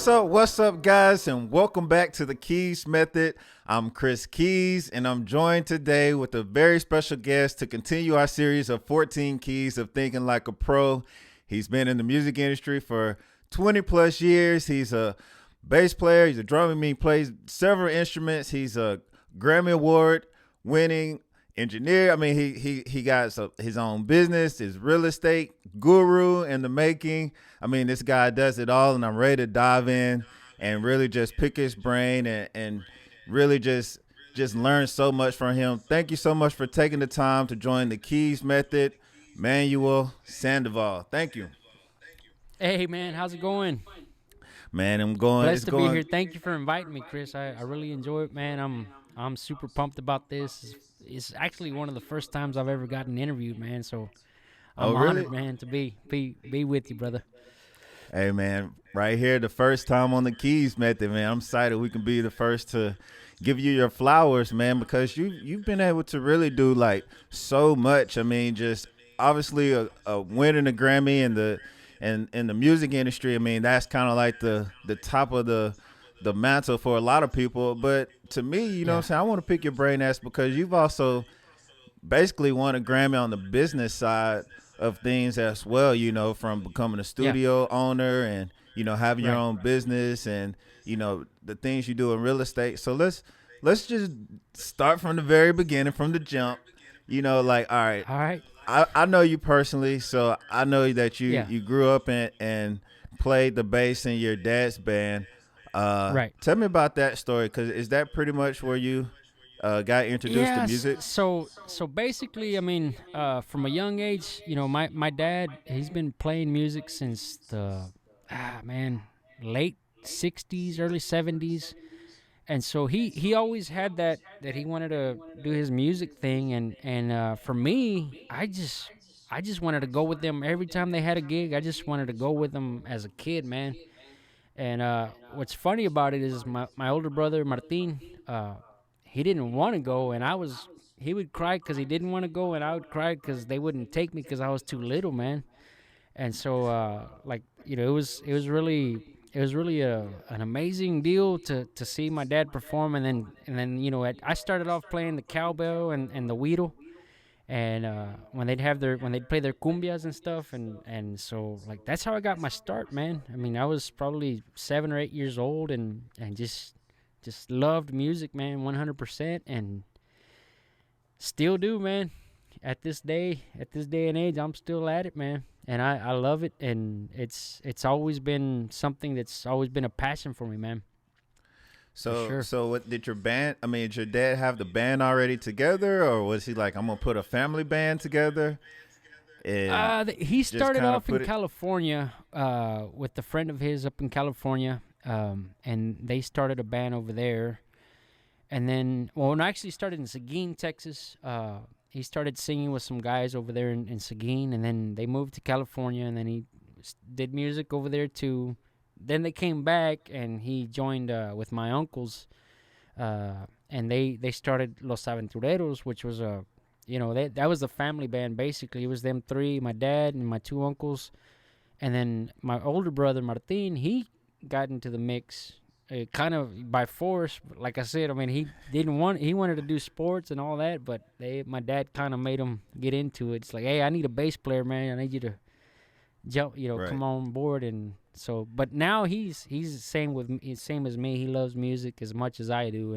What's up, guys, and welcome back to the KeyZ Method. I'm Kris Keys, and I'm joined today with a very special guest to continue our series of 14 Keys of Thinking Like a Pro. He's been in the music industry for 20 plus years. He's a bass player. He's a drummer. He plays several instruments. He's a Grammy Award winning engineer. I mean, he got his own business, his real estate guru in the making. I mean, this guy does it all, and I'm ready to dive in and really just pick his brain and really just learn so much from him. Thank you so much for taking the time to join the KeyZ Method, Manuel Sandoval. Thank you. Hey, man, how's it going? Man, I'm going. Blessed to be here. Thank you for inviting me, Kris. I really enjoy it, man. I'm super pumped about this. It's actually one of the first times I've ever gotten interviewed, man. So I'm honored, man, to be with you, brother. Hey, man, right here, the first time on the KeyZ Method, man. I'm excited we can be the first to give you your flowers, man, because you've been able to really do like so much. I mean, just obviously a winning a Grammy in the music industry. I mean, that's kind of like the top of the mantle for a lot of people. But to me, you know what I'm saying, I want to pick your brain ass because you've also basically won a Grammy on the business side of things as well, you know, from becoming a studio owner and, you know, having your own business and, you know, the things you do in real estate. So let's just start from the very beginning, from the jump, you know, like, all right. I know you personally, so I know that you grew up and played the bass in your dad's band. Tell me about that story, because is that pretty much where you got introduced to music? So basically, I mean, from a young age, you know, my dad, he's been playing music since the late 60s, early 70s. And so he always had that he wanted to do his music thing, and for me, I just wanted to go with them every time they had a gig. I just wanted to go with them as a kid, man. And what's funny about it is my older brother Martin, he didn't want to go, and he would cry because he didn't want to go, and I would cry because they wouldn't take me because I was too little, man. And so like, you know, it was really an amazing deal to see my dad perform, and then you know, I started off playing the cowbell and the weedle, and when they'd play their cumbias and stuff, and so like that's how I got my start, man. I mean, I was probably 7 or 8 years old, and just loved music, man, 100%, and still do, man. At this day and age, I'm still at it, man, and I love it, and it's always been something that's always been a passion for me, man. So what did your band? I mean, did your dad have the band already together, or was he like, I'm gonna put a family band together? He started off in California with a friend of his up in California, and they started a band over there, and then when I actually started in Seguin, Texas. He started singing with some guys over there in Seguin, and then they moved to California, and then he did music over there too. Then they came back, and he joined with my uncles, and they started Los Aventureros, which was that was a family band basically. It was them three, my dad and my two uncles, and then my older brother Martin. He got into the mix. Kind of by force, like I said. I mean, he wanted to do sports and all that, but my dad kind of made him get into it. It's like, hey, I need a bass player, man. I need you to jump, come on board. And so, but now he's the same as me. He loves music as much as I do,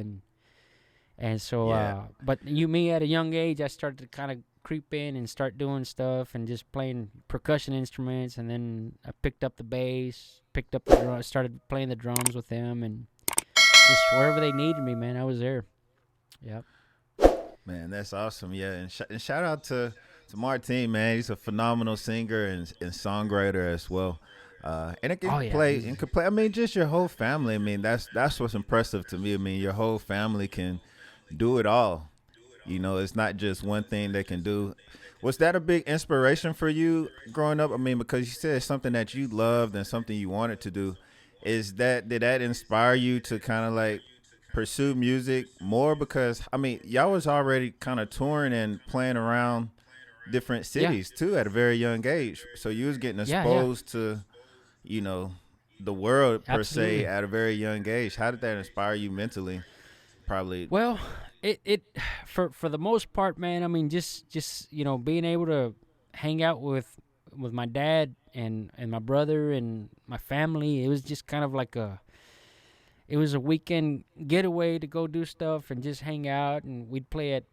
and so, but me at a young age, I started to kind of creep in and start doing stuff and just playing percussion instruments, and then I picked up the bass, picked up the drum, started playing the drums with them, and just wherever they needed me, man, I was there. Yep. Man, that's awesome. Yeah, and shout out to Martin, man. He's a phenomenal singer and songwriter as well. And it can play. I mean, just your whole family. I mean, that's what's impressive to me. I mean, your whole family can do it all. You know, it's not just one thing they can do. Was that a big inspiration for you growing up? I mean, because you said something that you loved and something you wanted to do. Did that inspire you to kind of like pursue music more? Because, I mean, y'all was already kind of touring and playing around different cities too at a very young age. So you was getting exposed to, you know, the world per Absolutely. se at a very young age. How did that inspire you mentally? Probably. Well, it for the most part, man. I mean, just being able to hang out with my dad and my brother and my family. It was just kind of like a weekend getaway to go do stuff and just hang out, and we'd play at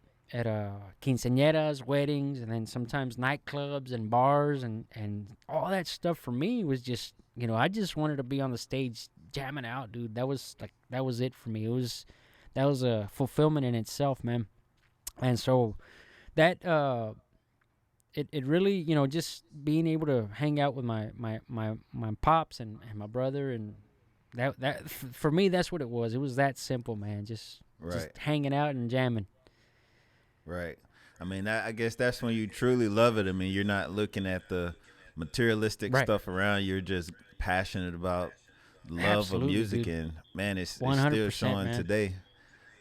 quinceañeras, weddings, and then sometimes nightclubs and bars and all that stuff. For me was just I just wanted to be on the stage jamming out, dude. That was it for me. That was a fulfillment in itself, man. And so that it really just being able to hang out with my pops and my brother, and that for me, that's what it was. It was that simple, man. Just hanging out and jamming. Right. I mean, I guess that's when you truly love it. I mean, you're not looking at the materialistic stuff around. You're just passionate about the love Absolutely, of music, dude. and man, it's still showing man. today.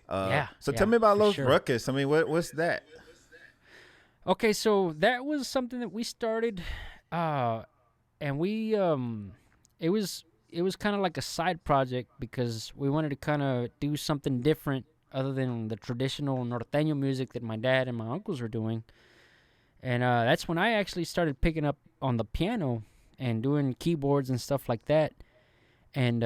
Yeah. So tell me about Los sure. Ruckus. I mean, what's that? Okay, so that was something that we started, and we it was kind of like a side project because we wanted to kind of do something different other than the traditional norteño music that my dad and my uncles were doing. And that's when I actually started picking up on the piano and doing keyboards and stuff like that. And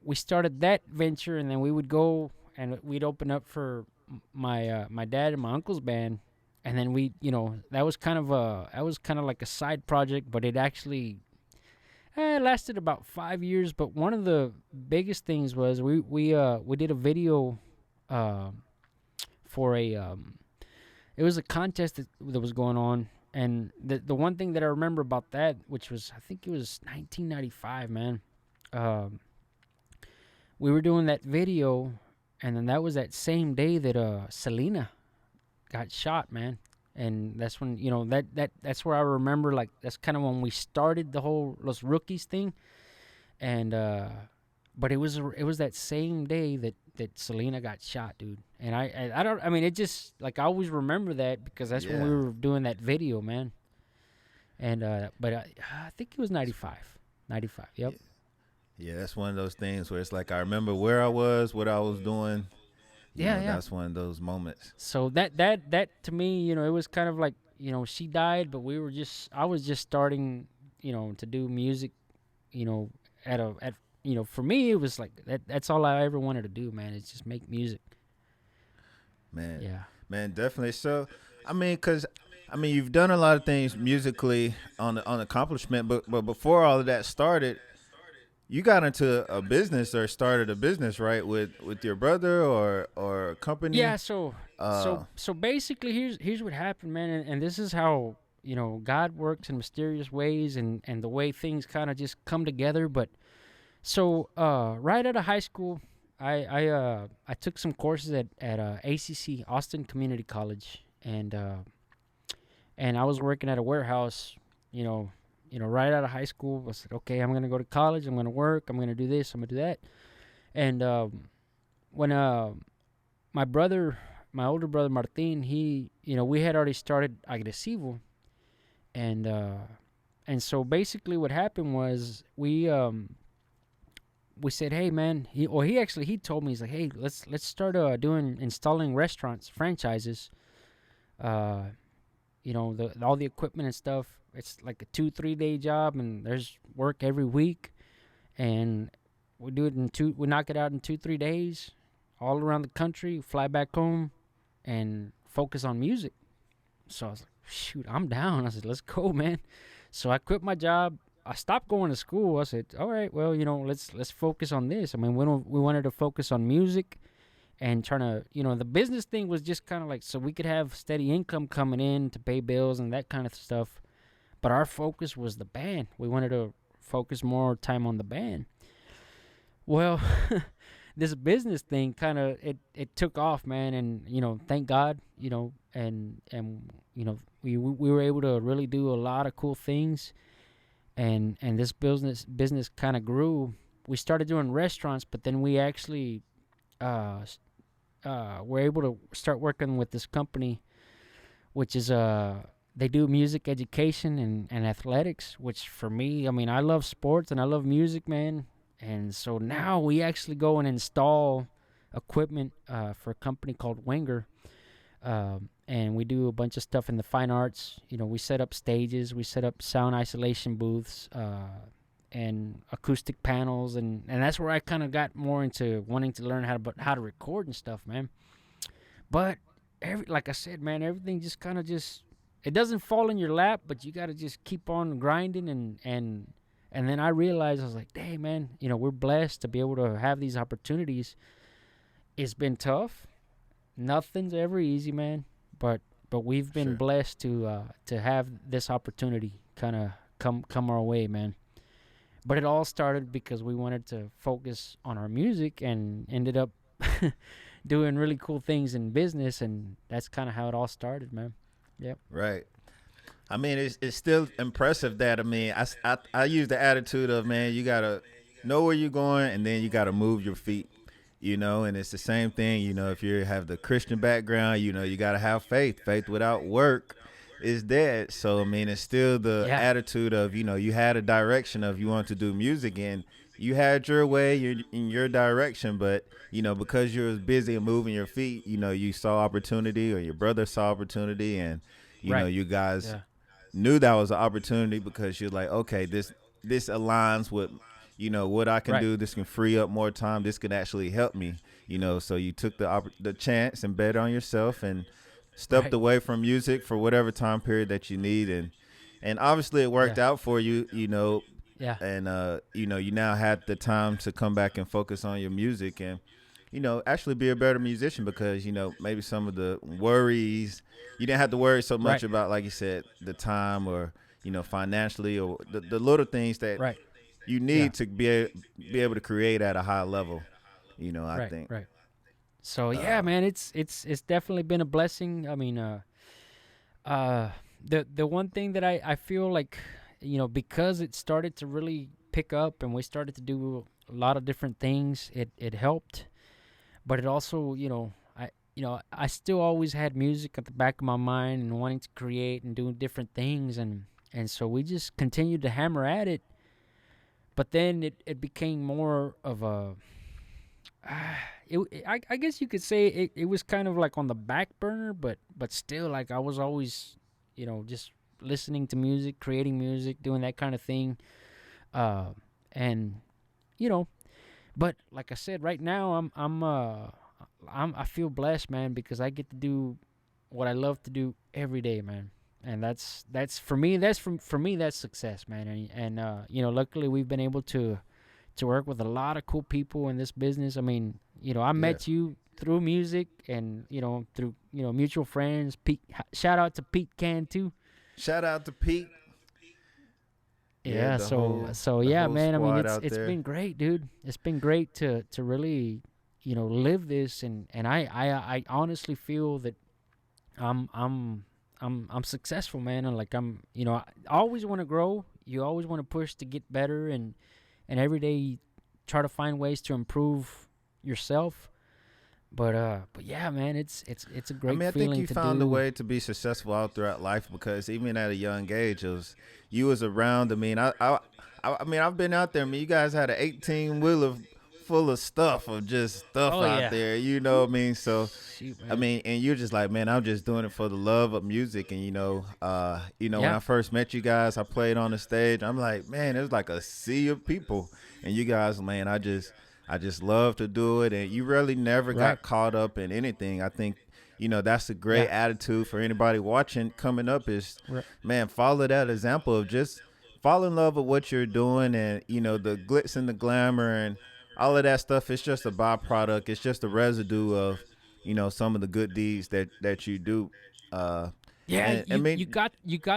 we started that venture, and then we would go and we'd open up for my dad and my uncle's band. And then that was kind of like a side project, but it actually lasted about 5 years. But one of the biggest things was we did a video for it was a contest that was going on, and the one thing that I remember about that, which was I think it was 1995, man. We were doing that video, and then that was that same day that Selena got shot, man. And that's when that's where I remember, like, that's kind of when we started the whole Los Rookies thing. And but it was that same day that Selena got shot, dude. And I mean, it just, like, I always remember that because that's when we were doing that video, man. And but I think it was 95. Yep. Yeah, that's one of those things where it's like I remember where I was, what I was doing. Yeah. That's one of those moments. So that to me, it was kind of like, she died, but I was just starting, to do music, for me, it was like that's all I ever wanted to do, man. Is just make music. Man. Yeah. Man, definitely. So, I mean, you've done a lot of things musically on accomplishment, but before all of that started, you got into a business or started a business, right, with your brother or a company? Yeah. So basically, here's what happened, man, and this is how God works in mysterious ways, and the way things kind of just come together. But so right out of high school, I took some courses at ACC, Austin Community College, and I was working at a warehouse, right out of high school. I said, okay, I'm going to go to college. I'm going to work. I'm going to do this. I'm going to do that. And when my older brother, Martin, we had already started Agresivo. And so basically what happened was we said, hey, man, he told me, he's like, hey, let's start installing restaurants, franchises, all the equipment and stuff. It's like a 2-3 day job, and there's work every week, and we do it we knock it out in 2-3 days, all around the country, fly back home, and focus on music. So I was like, shoot, I'm down. I said, let's go, man. So I quit my job. I stopped going to school. I said, all right, well, let's focus on this. I mean, we wanted to focus on music and trying to, the business thing was just kind of like so we could have steady income coming in to pay bills and that kind of stuff. But our focus was the band. We wanted to focus more time on the band. Well, this business thing kind of it took off, man, and thank God, and we were able to really do a lot of cool things, and this business kind of grew. We started doing restaurants, but then we actually were able to start working with this company, which is they do music education and athletics, which for me, I mean, I love sports and I love music, man. And so now we actually go and install equipment for a company called Winger. And we do a bunch of stuff in the fine arts. You know, we set up stages, we set up sound isolation booths, and acoustic panels, and that's where I kind of got more into wanting to learn how to record and stuff, man. But like I said, man, everything just kind of it doesn't fall in your lap, but you got to just keep on grinding, and then I realized, I was like, dang, man, you know, we're blessed to be able to have these opportunities. It's been tough. Nothing's ever easy, man, but we've been blessed to have this opportunity kind of come our way, man. But it all started because we wanted to focus on our music and ended up doing really cool things in business, and that's kind of how it all started, man. Yep. Right. I mean, it's still impressive that, I mean, I use the attitude of, man, you got to know where you're going, and then you got to move your feet, you know, and it's the same thing, you know, if you have the Christian background, you know, you got to have faith. Faith without work is dead. So, I mean, it's still the attitude of, you know, you had a direction of you want to do music, and you had your way in your direction, but, you know, because you was busy and moving your feet, you know, you saw opportunity, or your brother saw opportunity, and, you know, you guys knew that was an opportunity because you're like, okay, this aligns with, you know, what I can do. This can free up more time. This can actually help me, you know. So you took the chance and bet on yourself and stepped away from music for whatever time period that you need, and obviously it worked out for you, you know. Yeah. And you know, you now had the time to come back and focus on your music and, you know, actually be a better musician because, you know, maybe some of the worries, you didn't have to worry so much about, like you said, the time or, you know, financially or the little things that you need to be able to create at a high level, you know, I think. Right. So, yeah, man, it's definitely been a blessing. I mean, the one thing that I feel like, you know, because it started to really pick up and we started to do a lot of different things, it helped. But it also, you know, I still always had music at the back of my mind and wanting to create and do different things, and so we just continued to hammer at it. But then it became more of a, I guess you could say it was kind of like on the back burner, but still, like, I was always, you know, just listening to music, creating music, doing that kind of thing, and, you know. But like I said, right now I feel blessed, man, because I get to do what I love to do every day, man. And that's for me. For me, that's success, man. And you know, luckily we've been able to work with a lot of cool people in this business. I mean, you know, I met you through music, and, you know, through, you know, mutual friends. Pete, shout out to Pete Can too. Shout out to Pete. Yeah, so yeah, man. I mean, it's been great, dude. It's been great to really, you know, live this, and I honestly feel that I'm successful, man. And, like, I'm, you know, I always want to grow. You always want to push to get better, and every day you try to find ways to improve yourself. But yeah, man, it's a great feeling. I think you found a way to be successful all throughout life, because even at a young age, you was around. I mean, I mean, I've been out there. I mean, you guys had an 18-wheeler full of stuff, out there. You know what I mean? So, shoot, I mean, and you're just like, man, I'm just doing it for the love of music. And, you know, when I first met you guys, I played on the stage. I'm like, man, it was like a sea of people, and you guys, man, I just love to do it, and you really never got caught up in anything. I think, you know, that's a great attitude for anybody watching coming up is, man, follow that example of just fall in love with what you're doing, and, you know, the glitz and the glamour and all of that stuff. It's just a byproduct. It's just a residue of, you know, some of the good deeds that you do. You got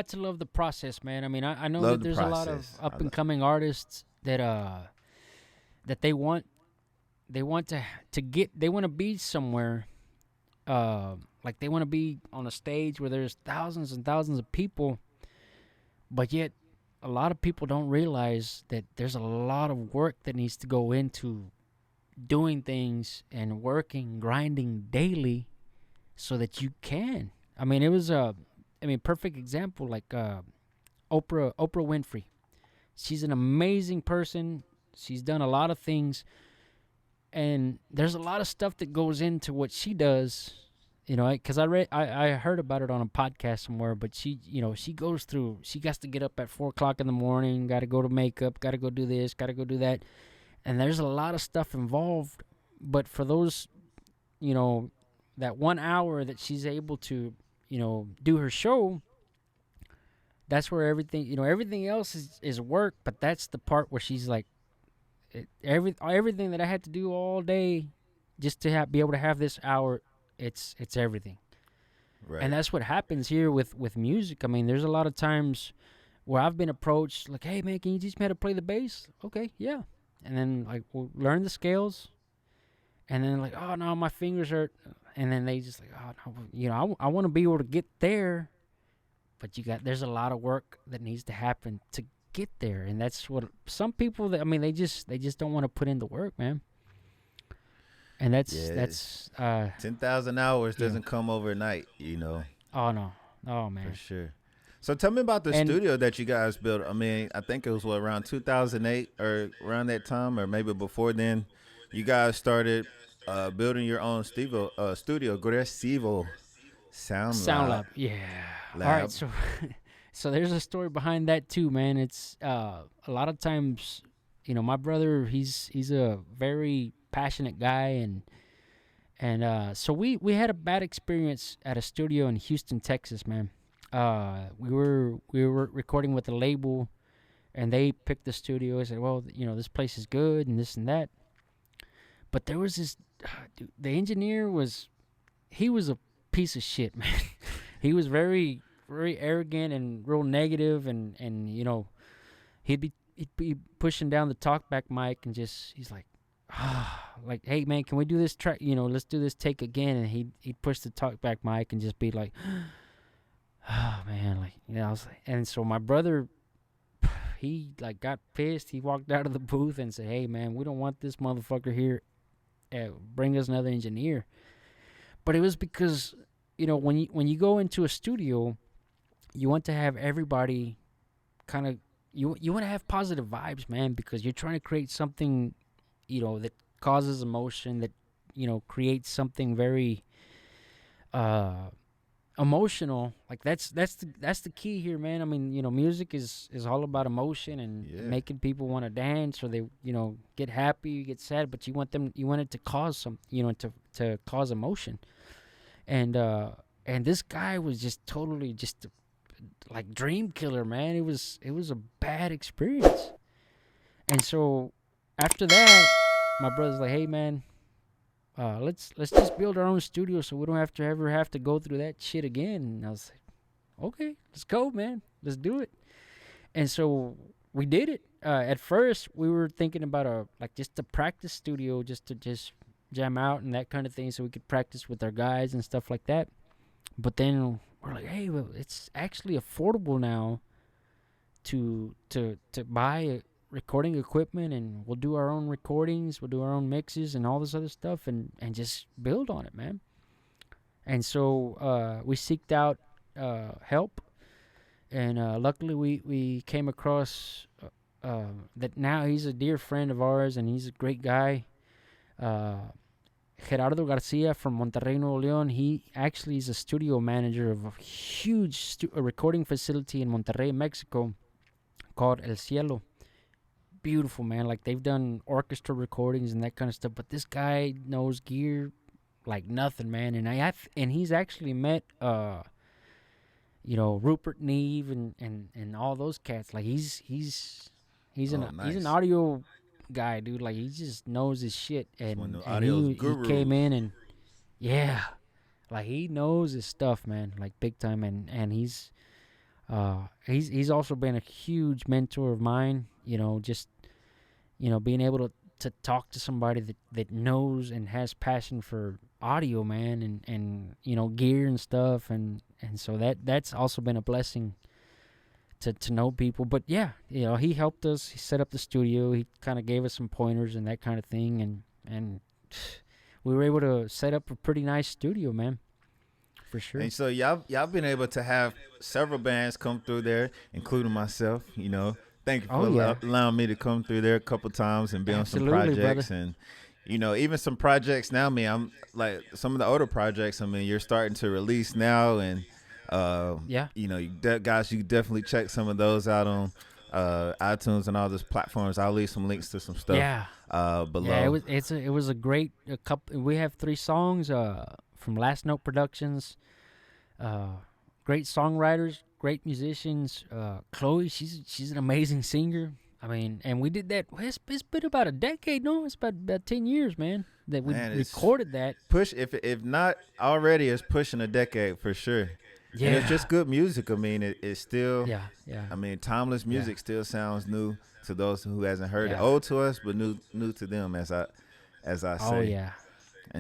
to love the process, man. I mean, I know that there's a lot of up and coming artists that they want to be somewhere, like they want to be on a stage where there's thousands and thousands of people, but yet a lot of people don't realize that there's a lot of work that needs to go into doing things and working, grinding daily so that you can. I mean, it was perfect example, like Oprah Winfrey. She's an amazing person. She's done a lot of things, and there's a lot of stuff that goes into what she does. Because I heard about it on a podcast somewhere. But she goes through. She has to get up at 4:00 in the morning. Got to go to makeup. Got to go do this. Got to go do that. And there's a lot of stuff involved. But for those, that 1 hour that she's able to, do her show, that's where everything else is work. But that's the part where she's like, everything that I had to do all day just to be able to have this hour, it's everything. Right. And that's what happens here with music. I mean, there's a lot of times where I've been approached like, hey, man, can you teach me how to play the bass? Okay, yeah. And then, like, we'll learn the scales. And then, like, oh, no, my fingers hurt. And then they just like, oh, no, I want to be able to get there. But there's a lot of work that needs to happen to get there. And that's what some people, they just don't want to put in the work, man. And that's 10,000 hours doesn't come overnight, Oh, no. Oh, man. For sure. So tell me about the studio that you guys built. I mean, I think it was around 2008 or around that time, or maybe before then. You guys started building your own studio, Agresivo Sound Lab. Yeah. All right. So there's a story behind that too, man. It's a lot of times, my brother, he's a very passionate guy, and so we had a bad experience at a studio in Houston, Texas, man. We were recording with a label, and they picked the studio. I said, well, this place is good and this and that. But there was this dude, the engineer was a piece of shit, man. He was very, very arrogant and real negative, and he'd be pushing down the talkback mic and he's like, like, hey man, can we do this track? Let's do this take again. And he'd push the talkback mic and just be like, oh man, like, I was like, and so my brother, he like got pissed. He walked out of the booth and said, hey man, we don't want this motherfucker here. Bring us another engineer. But it was because, when you go into a studio, you want to have everybody kind of, you want to have positive vibes, man, because you're trying to create something, that causes emotion, that, creates something very emotional. Like that's the key here, man. I mean, music is all about emotion and making people want to dance, or they, get happy, get sad, but you want it to cause some, to cause emotion. And this guy was just totally just like dream killer, man. It was a bad experience. And so after that, my brother's like, hey man, let's just build our own studio so we don't have to go through that shit again. And I was like, okay, let's go, man. Let's do it. And so we did it. At first, we were thinking about just a practice studio, just to jam out and that kind of thing, so we could practice with our guys and stuff like that. But then we're like, hey, well, it's actually affordable now to buy recording equipment, and we'll do our own recordings, we'll do our own mixes and all this other stuff, and just build on it, man. And so we seeked out help, and luckily we came across that now he's a dear friend of ours, and he's a great guy. Gerardo Garcia from Monterrey, Nuevo León. He actually is a studio manager of a huge recording facility in Monterrey, Mexico, called El Cielo. Beautiful, man. Like, they've done orchestra recordings and that kind of stuff, but this guy knows gear like nothing, man. And he's actually met Rupert Neve and all those cats. Like, he's an audio guy, dude. Like, he just knows his shit, and he came in, and like, he knows his stuff, man, like big time. And he's also been a huge mentor of mine. Just being able to talk to somebody that knows and has passion for audio, man, and gear and stuff, and so that's also been a blessing to know people. But yeah, he helped us. He set up the studio. He kind of gave us some pointers and that kind of thing, and we were able to set up a pretty nice studio, man. for sure. And so y'all been able to have several bands come through there, including myself. Thank you for allowing me to come through there a couple times and be on some projects, brother. and even some projects now. I'm like some of the older projects. You're starting to release now, and guys, you definitely check some of those out on iTunes and all those platforms. I'll leave some links to some stuff below. Yeah, it was a great couple. We have 3 songs from Last Note Productions. Great songwriters, great musicians. Chloe, she's an amazing singer. And we did that. It's been about a decade, no? It's about 10 years, man, that we recorded that. If not already, it's pushing a decade for sure. Yeah, and it's just good music. It's still. Yeah. Timeless music still sounds new to those who hasn't heard it. Old to us, but new to them, as I say. Oh yeah.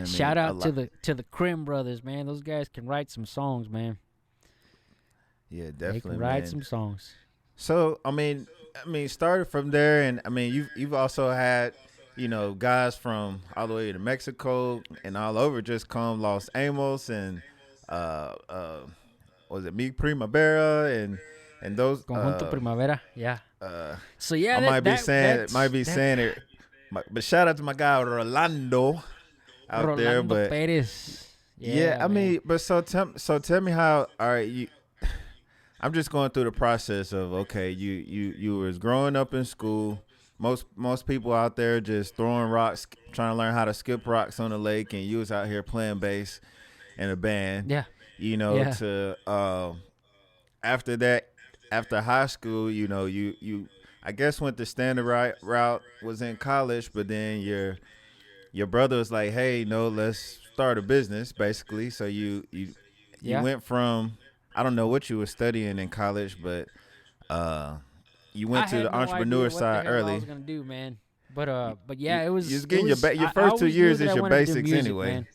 Shout out to the Krim brothers, man. Those guys can write some songs, man. Yeah, definitely. They can write some songs. So started from there, and you've also had guys from all the way to Mexico and all over just come. Los Amos and was it Mi Primavera and those Conjunto Primavera, yeah. So yeah, I might be saying it, but shout out to my guy Rolando out there. But Perez. But so tell me how. All right, I'm just going through the process of you was growing up in school. Most people out there just throwing rocks, trying to learn how to skip rocks on the lake, and you was out here playing bass in a band. Yeah. After that, after high school, you I guess went the standard route, was in college, but then your brother was like, hey, no, let's start a business, basically. So you went from, I don't know what you were studying in college, but you went to the entrepreneur side early. I was gonna do, man. But yeah, it was. You was getting your first 2 years is your basics anyway. Man.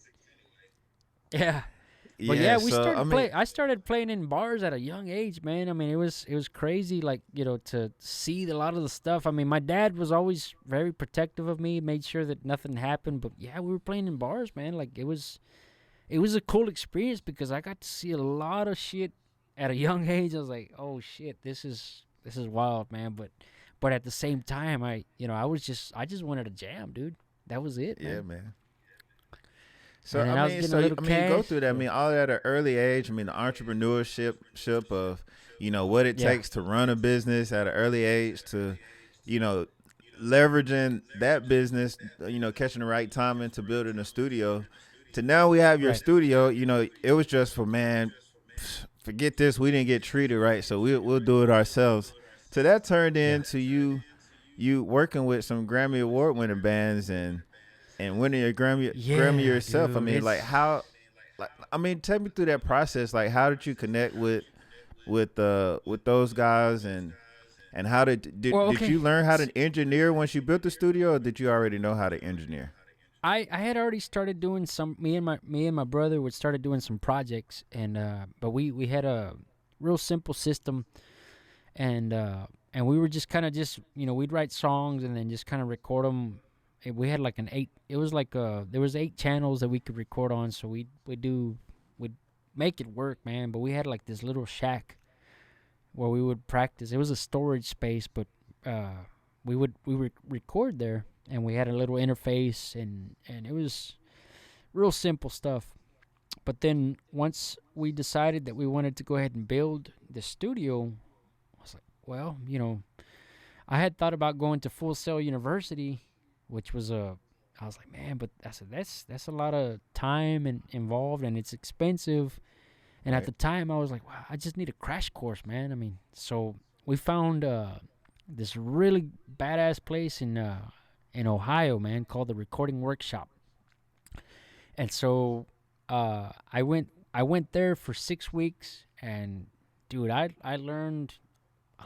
Yeah. But I started playing in bars at a young age, man. It was crazy, to see a lot of the stuff. My dad was always very protective of me, made sure that nothing happened. But yeah, we were playing in bars, man. It was a cool experience because I got to see a lot of shit at a young age. I was like, oh shit, this is wild, man. But at the same time, I just wanted to jam, dude. That was it, man. Yeah, man. So you go through that. All that at an early age. The entrepreneurship of, what it takes to run a business at an early age, to, leveraging that business, catching the right timing to building a studio. To now we have your studio. It was just for, man, forget this. We didn't get treated right, so we'll do it ourselves. So that turned into you working with some Grammy Award winning bands and winning your Grammy yourself. Dude, take me through that process. Like, how did you connect with those guys, and how did you learn how to engineer once you built the studio, or did you already know how to engineer? I had already started doing some. Me and my brother would started doing some projects, and but we had a real simple system, and we were just kind of we'd write songs and then just kind of record them. We had like there was 8 channels that we could record on, so we'd make it work, man. But we had like this little shack where we would practice. It was a storage space, but we would record there, and we had a little interface, and it was real simple stuff. But then once we decided that we wanted to go ahead and build the studio, I was like, well, I had thought about going to Full Sail University, which was I was like, man, but that's a lot of time and involved, and it's expensive. And at the time, I was like, wow, I just need a crash course, man. So we found this really badass place in Ohio, man, called the Recording Workshop. And so I went there for 6 weeks, and dude, I learned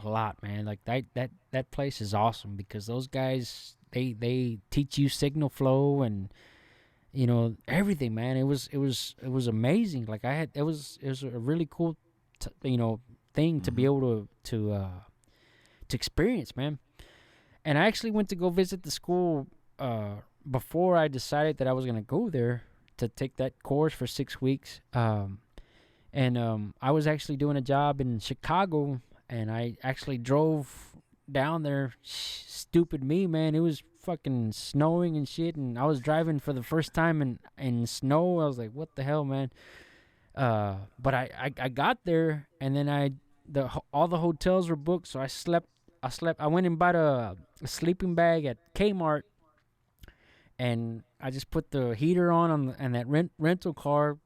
a lot, man. Like that place is awesome because those guys. They teach you signal flow and everything, man. It was amazing. Like it was a really cool thing to be able to experience, man. And I actually went to go visit the school before I decided that I was gonna go there to take that course for 6 weeks. And I was actually doing a job in Chicago, and I actually drove down there. Stupid me, man. It was fucking snowing and shit, and I was driving for the first time in snow. I was like, what the hell, man? But I got there, and then all the hotels were booked, so I slept. I went and bought a sleeping bag at Kmart, and I just put the heater on that rental car,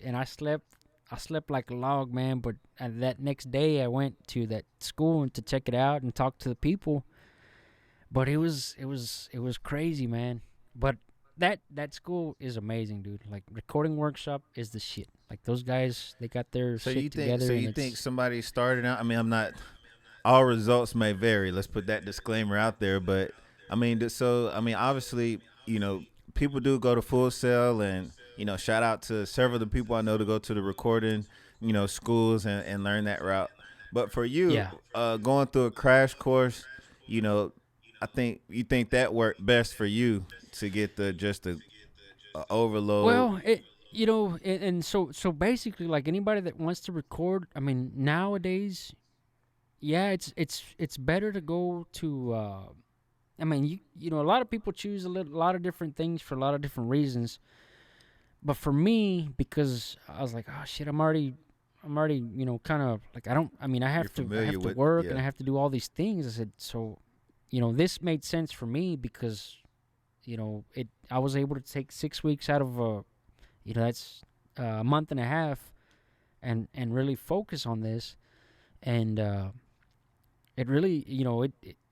and I slept. I slept like a log, man. But that next day, I went to that school and to check it out and talk to the people. But it was crazy, man. But that school is amazing, dude. Like, recording workshop is the shit. Like, those guys, they got their shit together. So you think somebody started out? I mean, I'm not. All results may vary. Let's put that disclaimer out there. But I mean, obviously, people do go to Full Sail, and shout out to several of the people I know to go to the recording, schools and learn that route. But for you, going through a crash course, I think you think that worked best for you to get the overload. Well, so basically, like, anybody that wants to record, I mean, nowadays, yeah, it's better to go to. I mean, a lot of people choose a lot of different things for a lot of different reasons. But for me, because I was like, oh shit, I'm already, kind of like, I have to work, and I have to do all these things. I said, so, this made sense for me because, I was able to take 6 weeks out of that's a month and a half, and really focus on this, and it really,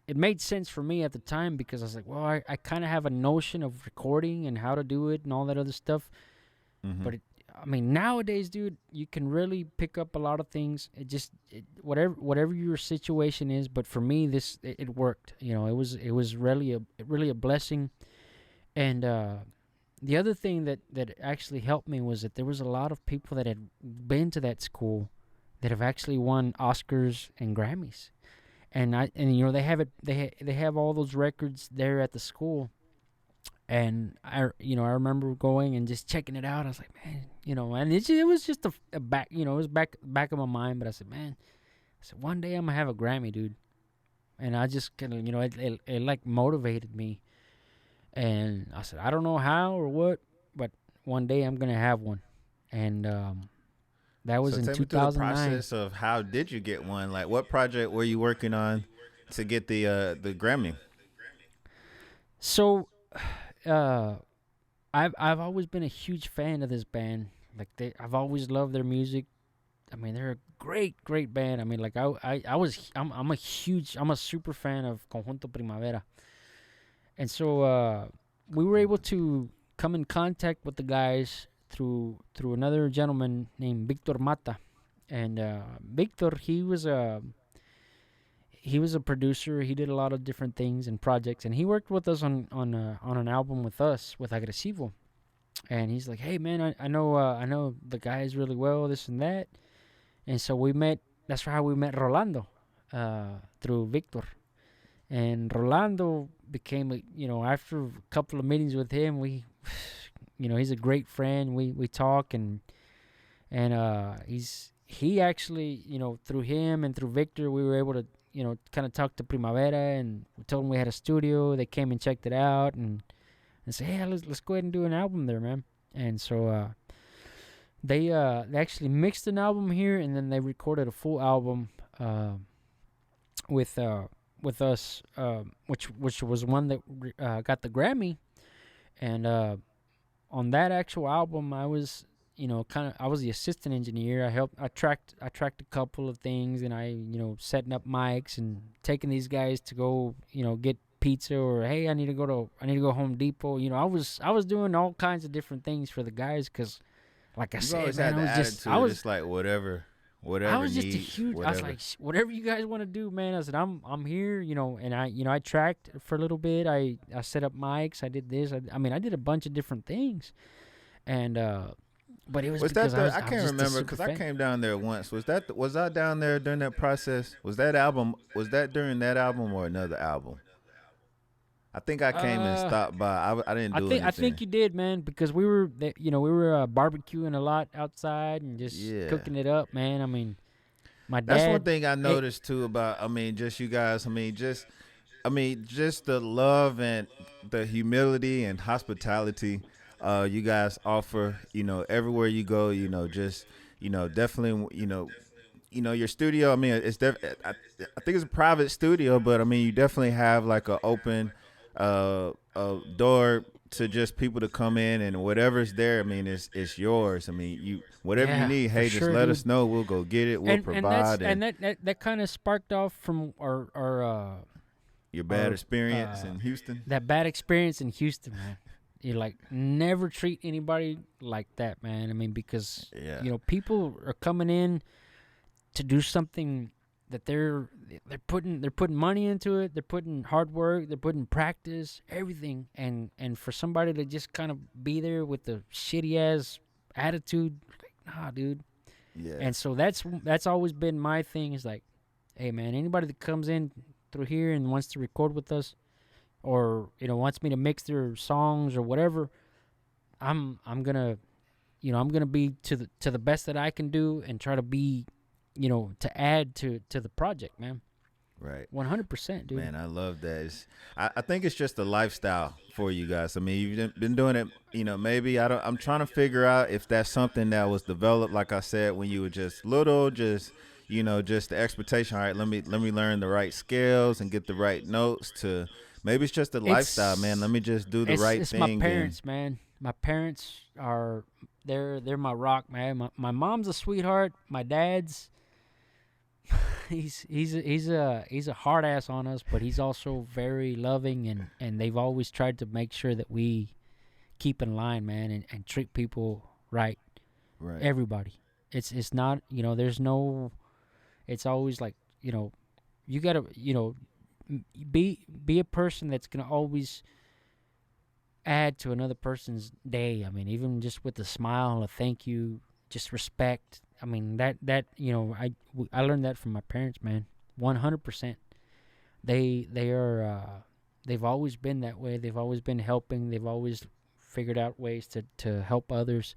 it made sense for me at the time because I was like, well, I kind of have a notion of recording and how to do it and all that other stuff. Mm-hmm. But nowadays, dude, you can really pick up a lot of things. Whatever your situation is. But for me, it worked. It was really a blessing. And the other thing that actually helped me was that there was a lot of people that had been to that school that have actually won Oscars and Grammys. And they have all those records there at the school, and I remember going and just checking it out. I was like, man, and it was just a back, it was back of my mind. But I said, man, one day I'm gonna have a Grammy, dude. And I just kind of, it like motivated me. And I said, I don't know how or what, but one day I'm gonna have one. And that was in 2009. The process of how did you get one? Like, what project were you working on to get the Grammy? So, I've always been a huge fan of this band. Like, I've always loved their music. I mean, they're a great band. I mean, like, I'm a super fan of Conjunto Primavera. And so we were able to come in contact with the guys through another gentleman named Victor Mata. And Victor, he was a producer. He did a lot of different things and projects, and he worked with us on an album with us with Agresivo. And he's like, hey man, I know the guys really well, this and that. And so we met. That's how we met Rolando, through Victor. And Rolando became, after a couple of meetings with him, he's a great friend. We talk, and he actually, through him and through Victor, we were able to, kind of talk to Primavera, and we told them we had a studio. They came and checked it out, and said, hey, let's go ahead and do an album there, man. And so they actually mixed an album here, and then they recorded a full album with us, which was one that got the Grammy. And on that actual album, I was, I was the assistant engineer. I tracked a couple of things, and I, setting up mics and taking these guys to go, get pizza, or hey, I need to go Home Depot. I was doing all kinds of different things for the guys, because, like I said, man, I was just like whatever. I was just a huge. Whatever. I was like, whatever you guys want to do, man. I said, I'm here, and I tracked for a little bit. I set up mics. I did this. I did a bunch of different things, and but it was because I can't remember, because I came down there once. Was I down there during that process? Was that during that album or another album? I think I came and stopped by. I didn't do anything. I think you did, man, because we were barbecuing a lot outside and just cooking it up, man. I mean, my dad. That's one thing I noticed too about. I mean, just you guys. Just the love and the humility and hospitality you guys offer. Everywhere you go. Definitely. Your studio. I mean, I think it's a private studio, but I mean, you definitely have like an open a door to just people to come in, and whatever's there, I mean, it's yours. I mean, whatever you need, hey, just let us know. We'll go get it. We'll provide. And that kind of sparked off from our your bad experience in Houston. That bad experience in Houston, man. You like never treat anybody like that, man. I mean, because people are coming in to do something that they're putting money into it. They're putting hard work. They're putting practice, everything, and for somebody to just kind of be there with the shitty ass attitude, like, nah, dude. Yeah. And so that's always been my thing. Is like, hey, man, anybody that comes in through here and wants to record with us, or wants me to mix their songs or whatever, I'm gonna be to the best that I can do and try to be. To add to the project, man. Right. 100%, dude. Man, I love that. I think it's just a lifestyle for you guys. I mean, you've been doing it, maybe I'm trying to figure out if that's something that was developed, like I said, when you were just little, just the expectation. All right, let me learn the right scales and get the right notes to maybe it's just a lifestyle, man. Let me just do the right thing. It's my parents, man. My parents are they're my rock, man. My mom's a sweetheart. My dad's he's a hard ass on us, but he's also very loving, and they've always tried to make sure that we keep in line, man, and treat people right. Right. Everybody. It's not, there's no, it's always like, you gotta, be a person that's gonna always add to another person's day. I mean, even just with a smile, a thank you, just respect. I mean, that I learned that from my parents, man. 100%. They are they've always been that way. They've always been helping. They've always figured out ways to help others,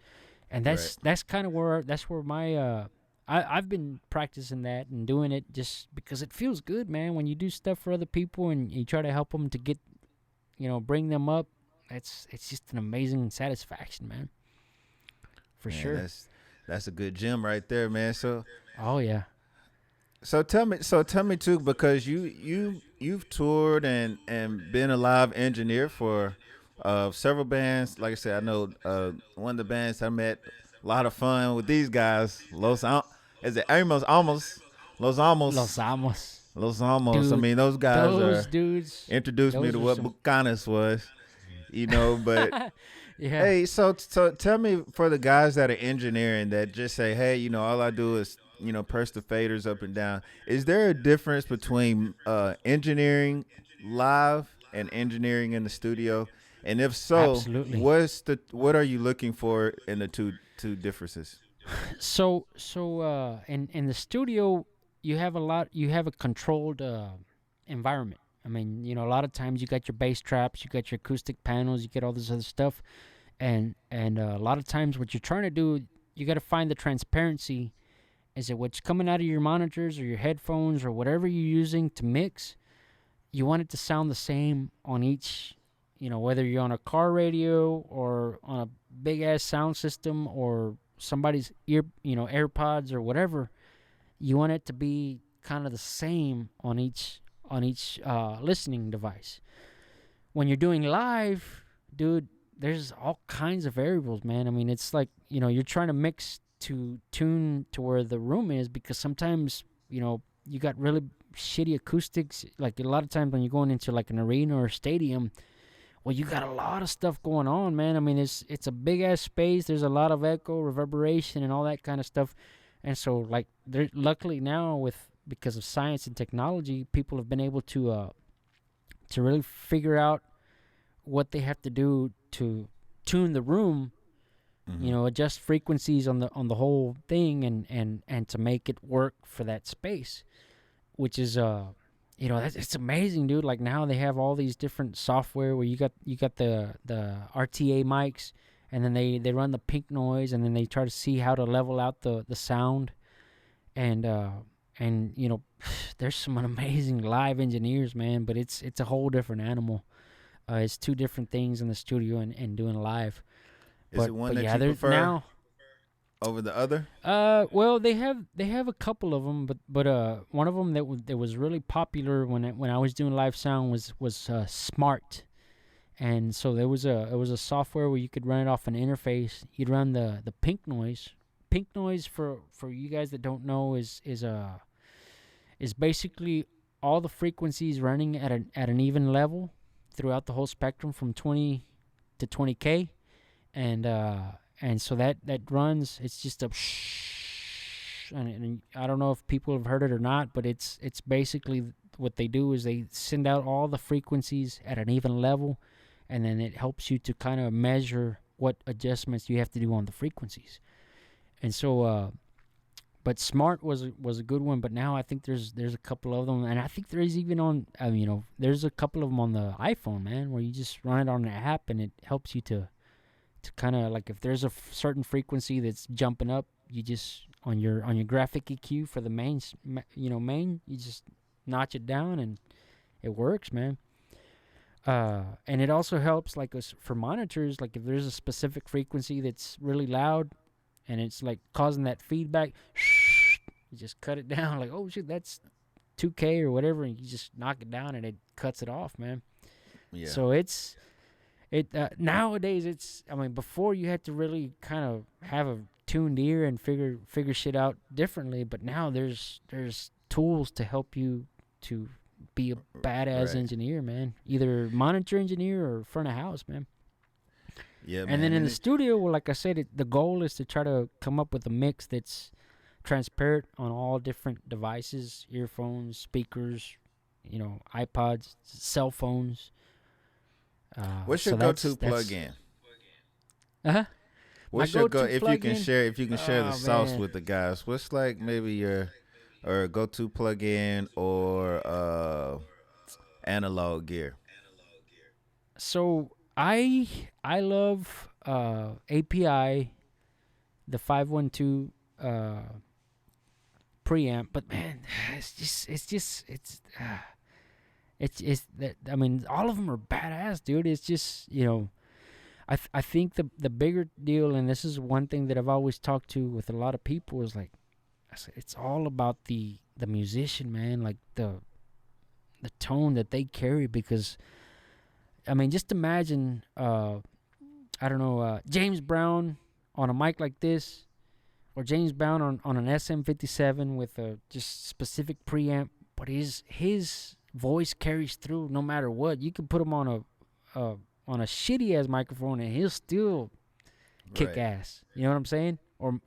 and that's kind of where my I've been practicing that and doing it just because it feels good, man. When you do stuff for other people and you try to help them to get, bring them up, it's just an amazing satisfaction, man. For sure. That's a good gem right there, man. So. Oh yeah. So tell me too, because you've toured and been a live engineer for several bands. Like I said, I know one of the bands I met, a lot of fun with these guys. Los Amos. Los Amos. Dude, I mean, those guys dudes introduced me to what Bucanas was, but yeah. Hey, so tell me, for the guys that are engineering that just say, hey, all I do is, press the faders up and down. Is there a difference between engineering live and engineering in the studio? And if so, absolutely. What are you looking for in the two differences? So in the studio, you have a controlled environment. I mean, a lot of times you got your bass traps, you got your acoustic panels, you get all this other stuff, and a lot of times what you're trying to do, you got to find the transparency. Is it what's coming out of your monitors or your headphones or whatever you're using to mix? You want it to sound the same on each, whether you're on a car radio or on a big ass sound system or somebody's AirPods or whatever. You want it to be kind of the same on each listening device. When you're doing live, dude, there's all kinds of variables, man. I mean, it's like, you're trying to mix to tune to where the room is, because sometimes, you got really shitty acoustics. Like a lot of times when you're going into like an arena or a stadium, well, you got a lot of stuff going on, man. I mean, it's a big ass space. There's a lot of echo, reverberation, and all that kind of stuff. And so, like, luckily now, because of science and technology, people have been able to really figure out what they have to do to tune the room, adjust frequencies on the whole thing, and to make it work for that space, which is it's amazing, dude. Like now they have all these different software where you got the RTA mics, and then they run the pink noise, and then they try to see how to level out the sound, and there's some amazing live engineers, man. But it's a whole different animal. It's two different things in the studio and doing live. Is it one that you prefer now over the other? Well, they have a couple of them, but one of them that was really popular when I was doing live sound was Smart, and so it was a software where you could run it off an interface. You'd run the pink noise. Pink noise, for you guys that don't know, is basically all the frequencies running at an even level throughout the whole spectrum from 20 to 20K, and so that runs. It's just a and I don't know if people have heard it or not, but it's basically what they do is they send out all the frequencies at an even level, and then it helps you to kind of measure what adjustments you have to do on the frequencies. And so, but Smart was a good one. But now I think there's a couple of them, and I think there's even on there's a couple of them on the iPhone, man, where you just run it on an app, and it helps you to kind of like if there's a certain frequency that's jumping up, you just on your graphic EQ for the main, you just notch it down, and it works, man. And it also helps like for monitors, like if there's a specific frequency that's really loud and it's like causing that feedback, you just cut it down, like, oh shit, that's 2K or whatever, and you just knock it down and it cuts it off, man. Yeah. So nowadays before you had to really kind of have a tuned ear and figure shit out differently, but now there's tools to help you to be a badass engineer, man. Either monitor engineer or front of house, man. Yeah, man. And then in the studio, well, like I said, the goal is to try to come up with a mix that's transparent on all different devices, earphones, speakers, iPods, cell phones. What's your go-to plug-in? What's your if you can share the sauce with the guys? What's like maybe your go-to plug-in or analog gear? So I love API, the 512 preamp, but man, it's that, I mean, all of them are badass, dude. It's just, I think the bigger deal, and this is one thing that I've always talked to with a lot of people, is like, I said, it's all about the musician, man, like the tone that they carry. Because I mean, just imagine James Brown on a mic like this, or James Brown on an SM57 with a just specific preamp, but his voice carries through no matter what. You can put him on a shitty ass microphone and he'll still kick ass. You know what I'm saying? Or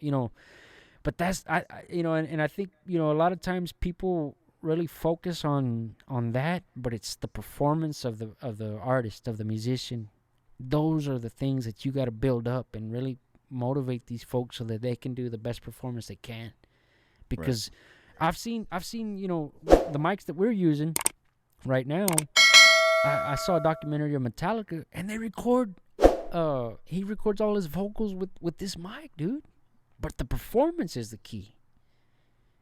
but that's and I think a lot of times people really focus on that, but it's the performance of the artist, of the musician. Those are the things that you got to build up and really motivate these folks so that they can do the best performance they can. Because I've seen the mics that we're using right now. I saw a documentary of Metallica, and they record. He records all his vocals with this mic, dude. But the performance is the key.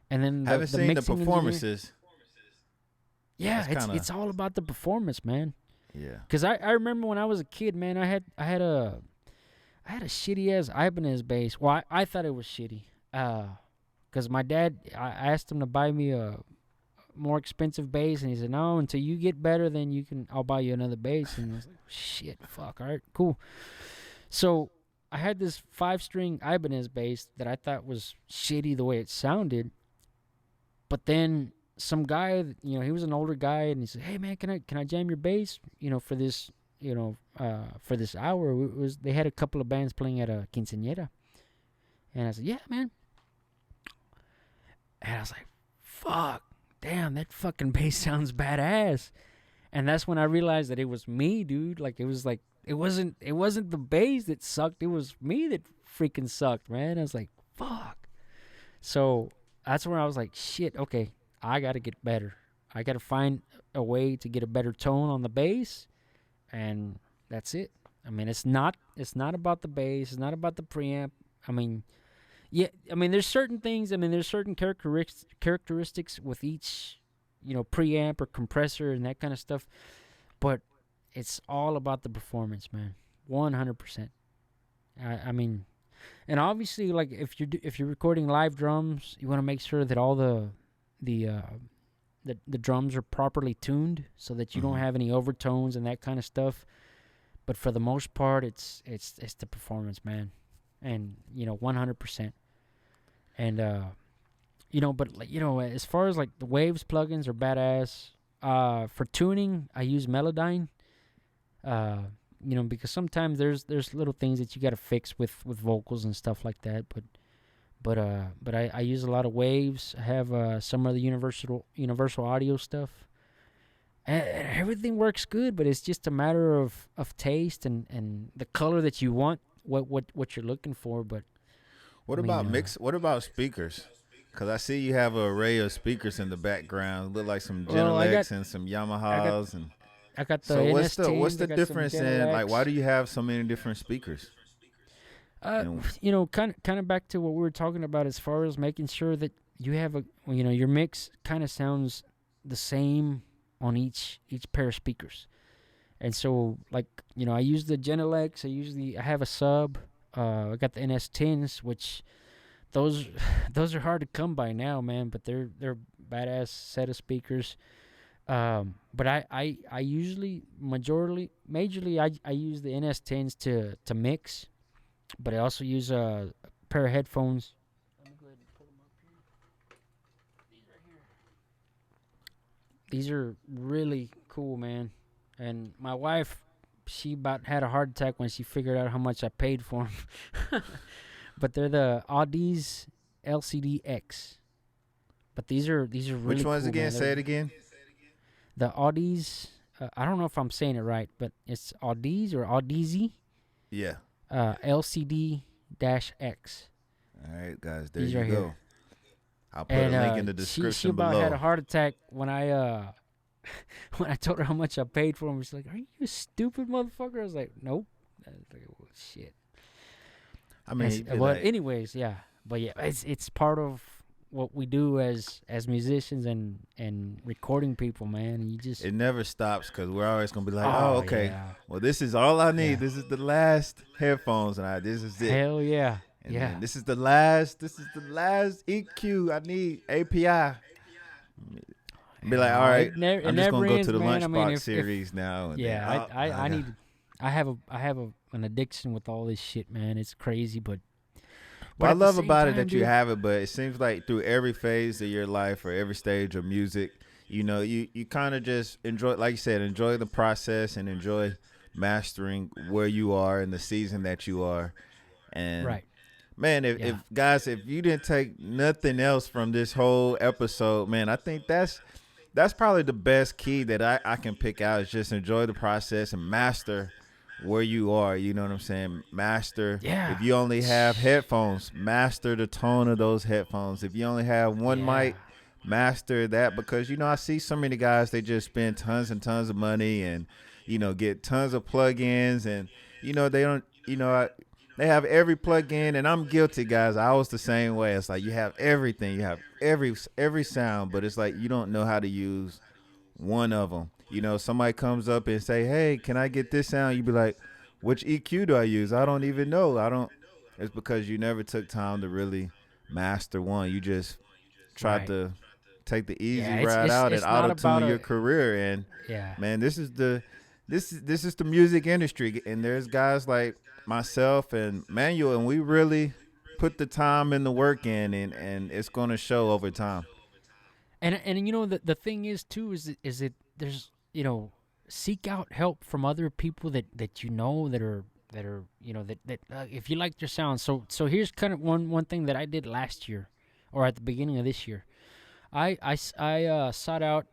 And then I haven't seen the performances. Yeah, it's all about the performance, man. Yeah. Because I remember when I was a kid, man, I had a shitty ass Ibanez bass. Well, I thought it was shitty. Because my dad, I asked him to buy me a more expensive bass, and he said, no, until you get better, then I'll buy you another bass. And I was like, shit, fuck, all right, cool. So I had this 5-string Ibanez bass that I thought was shitty the way it sounded. But then some guy, he was an older guy, and he said, hey man, can I jam your bass, for this, for this hour? They had a couple of bands playing at a quinceañera. And I said, yeah, man. And I was like, fuck, damn, that fucking bass sounds badass. And that's when I realized that it was me, dude. Like, it wasn't the bass that sucked. It was me that freaking sucked, man. I was like, fuck. So that's where I was like, shit, okay, I got to get better. I got to find a way to get a better tone on the bass, and that's it. I mean, it's not about the bass. It's not about the preamp. I mean, yeah. I mean, there's certain things. I mean, there's certain characteristics with each, preamp or compressor and that kind of stuff. But it's all about the performance, man. 100%. I mean, and obviously, like if you're recording live drums, you want to make sure that all the drums are properly tuned so that you don't have any overtones and that kind of stuff. But for the most part, it's the performance, man, and 100%. And as far as like the Waves plugins are badass. For tuning, I use Melodyne. Because sometimes there's little things that you got to fix with vocals and stuff like that. But I use a lot of Waves. I have some of the universal audio stuff. Everything works good, but it's just a matter of taste and the color that you want, what you're looking for. But what about speakers? Because I see you have an array of speakers in the background. Look like some Genelecs and some Yamahas I got the NS10s. What's the difference in, like, why do you have so many different speakers? Kind of back to what we were talking about as far as making sure that you have your mix kind of sounds the same on each pair of speakers. And so, like, I use the Genelecs. I have a sub. I got the NS10s, which those are hard to come by now, man. But they're badass set of speakers. But I usually majorly I use the NS10s to mix, but I also use a pair of headphones. Let me go ahead and pull them up here. These right here. These are really cool, man. And my wife, she about had a heart attack when she figured out how much I paid for them. But they're the Audis LCD-X. But these are really Which ones cool, again? Man. Say it again. The Audis, I don't know if I'm saying it right, but it's Audis or Audizi. Yeah. LCD-X. All right, guys, there These you right go. Here. I'll put a link in the description she about below. had a heart attack when I when I told her how much I paid for them. She's like, "Are you a stupid motherfucker?" I was like, "Nope." I was like, "Oh, shit." I mean, anyways, yeah, but yeah, it's part of what we do as musicians and recording people, man. And it never stops because we're always gonna be like, okay, yeah. Well, this is all I need. Yeah. This is the last headphones, and this is it. Hell yeah, and yeah. This is the last EQ I need. API. Be like, all right, I'm just gonna go to the Lunchbox series now. And yeah, I have an addiction with all this shit, man. It's crazy, but what I love about it that you have it, but it seems like through every phase of your life or every stage of music, you kind of just enjoy, like you said, enjoy the process and enjoy mastering where you are in the season that you are. And right. Man, if you didn't take nothing else from this whole episode, man, I think that's probably the best key that I can pick out is just enjoy the process and master where you are. You know what I'm saying? Master. Yeah. If you only have headphones, master the tone of those headphones. If you only have one mic, master that, because I see so many guys, they just spend tons and tons of money and get tons of plugins, and they don't they have every plug-in, and I'm guilty, guys. I was the same way. It's like you have everything. You have every sound, but it's like you don't know how to use one of them. Somebody comes up and say, hey, can I get this sound? You be like, which EQ do I use? I don't even know. It's because you never took time to really master one. You just tried to take the easy ride out and auto-tune your career. And, man, this is the music industry. And there's guys like myself and Manuel, and we really put the time and the work in, and it's going to show over time. And the thing is too is that there's seek out help from other people that are that if you like their sound. So here's kind of one thing that I did last year or at the beginning of this year. I sought out.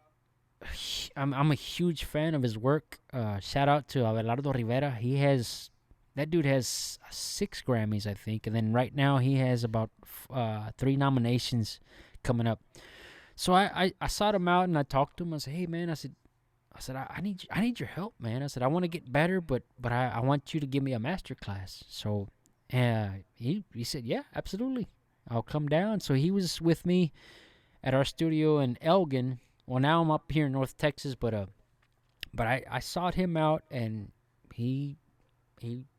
I'm a huge fan of his work. Shout out to Abelardo Rivera. That dude has 6 Grammys, I think, and then right now he has about 3 nominations coming up. So I sought him out and I talked to him. I said, hey man, I said I need your help, man. I said I want to get better, but I want you to give me a master class. So he said, yeah, absolutely, I'll come down. So he was with me at our studio in Elgin. Well, now I'm up here in North Texas, but I sought him out, and he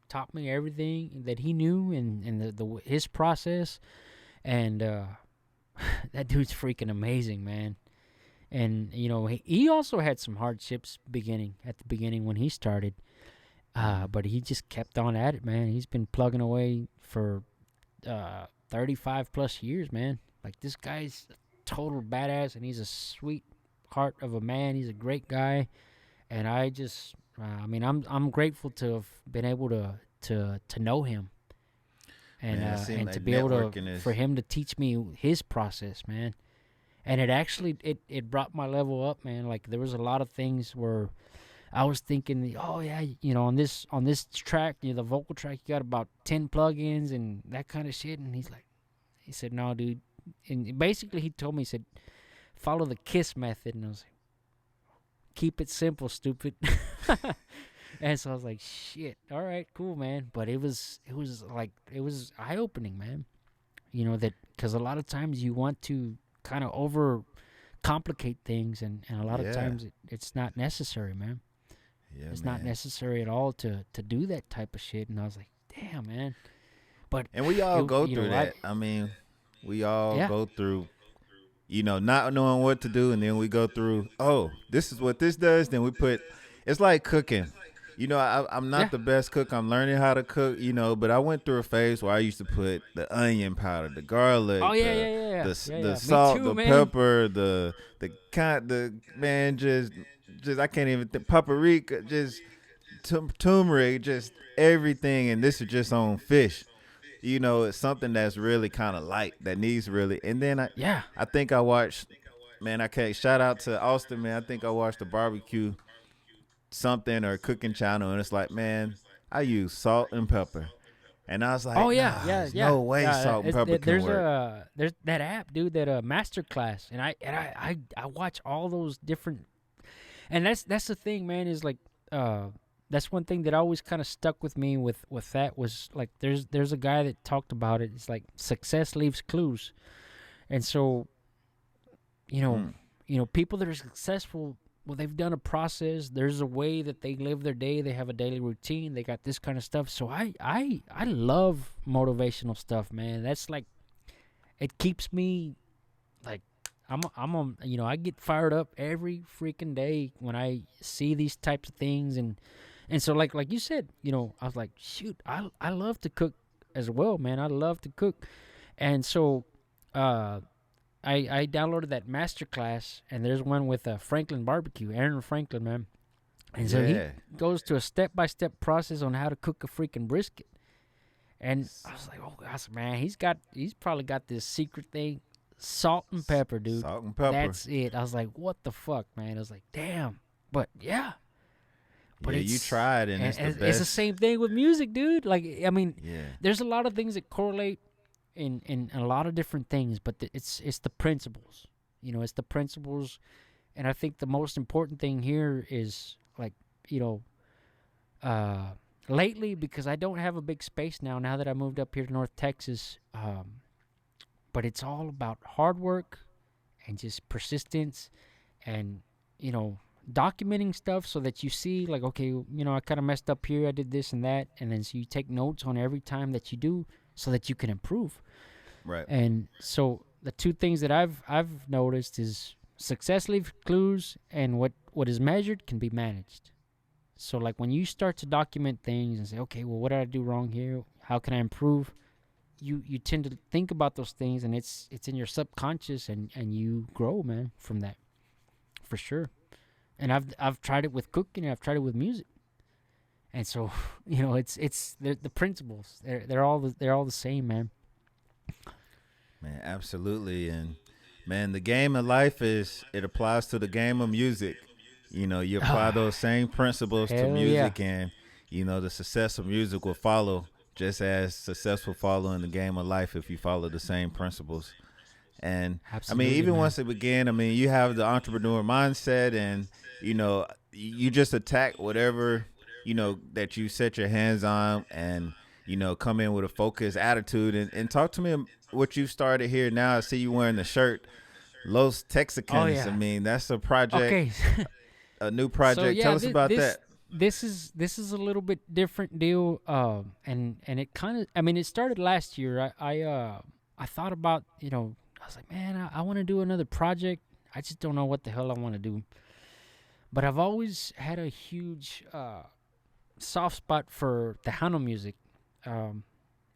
taught me everything that he knew, and his process, and that dude's freaking amazing, man. And you know, he also had some hardships at the beginning when he started, but he just kept on at it, man. He's been plugging away for 35 plus years, man. Like, this guy's a total badass, and he's a sweetheart of a man. He's a great guy, and I just, I mean, I'm grateful to have been able to know him, and Man, and like to be able networking for him to teach me his process, man. And it actually it brought my level up, man. Like, there was a lot of things where I was thinking, oh yeah, you know, on this track, you know, the vocal track, you got about 10 plugins and that kind of shit. And he said, no, dude. And basically he told me, he said, follow the KeyZ method. And I was like, keep it simple, stupid. And so I was like, shit, all right, cool, man. But it was eye opening, man. You know, that because a lot of times you want to kind of over complicate things, and a lot of times it's not necessary, man. Yeah, it's not necessary at all to do that type of shit. And I was like, damn, man. And we all go through that. I mean, we all go through, you know, not knowing what to do, and then we go through, oh, this is what this does. Then we put, it's like cooking. You know, I'm not the best cook. I'm learning how to cook, you know, but I went through a phase where I used to put the onion powder, the garlic, the salt, too, the man. pepper, the man, just I can't even think, paprika, just turmeric, just everything. And this is just on fish. You know, it's something that's really kind of light, that needs really. And then I think I watched, man, I can't, shout out to Austin, man. I think I watched the barbecue something or cooking channel, and it's like, man, I use salt and pepper, and I was like, there's no way salt and pepper can work. There's that app, dude, that master class, and I watch all those different, and that's the thing, man, is like that's one thing that always kind of stuck with me with that was like there's a guy that talked about it. It's like success leaves clues, and so you know people that are successful. Well, they've done a process. There's a way that they live their day. They have a daily routine. They got this kind of stuff. So I love motivational stuff, man. That's like, it keeps me like, I'm on, you know, I get fired up every freaking day when I see these types of things. And so like you said, you know, I was like, shoot, I love to cook as well, man. I love to cook. And so, I downloaded that master class, and there's one with Franklin Barbecue, Aaron Franklin, man. And so he goes to a step-by-step process on how to cook a freaking brisket. And I was like, oh, gosh, man, he's probably got this secret thing, salt and pepper, dude. Salt and pepper. That's it. I was like, what the fuck, man? I was like, damn. But, yeah. But you tried, and it's the best. It's the same thing with music, dude. Like, I mean, there's a lot of things that correlate in a lot of different things, but it's the principles. You know, it's the principles, and I think the most important thing here is, like, you know, lately, because I don't have a big space now that I moved up here to North Texas, but it's all about hard work and just persistence, and, you know, documenting stuff so that you see, like, okay, you know, I kind of messed up here, I did this and that, and then so you take notes on every time that you do, so that you can improve. Right. And so the two things that I've noticed is success leaves clues, and what is measured can be managed. So like when you start to document things and say, okay, well, what did I do wrong here? How can I improve? You tend to think about those things, and it's in your subconscious, and you grow, man, from that, for sure. And I've tried it with cooking, and I've tried it with music. And so, you know, it's the principles. They're all the same, man. Man, absolutely. And man, the game of life it applies to the game of music. You know, you apply those same principles to music, and you know, the success of music will follow just as success will follow in the game of life if you follow the same principles. And I mean, Absolutely, even man. once it began, I mean, you have the entrepreneur mindset, and you know, you just attack whatever that you set your hands on, and come in with a focused attitude. And talk to me what you've started here now. I see you wearing the shirt, Los Oh Texicans. I yeah. mean, that's a project, Okay. a new So project. yeah, Tell us about that. this is a little bit different deal. And it kind of, I mean, it started last year. I thought about, I was like, man, I want to do another project. I just don't know what the hell I want to do. But I've always had a huge soft spot for Tejano music. Um,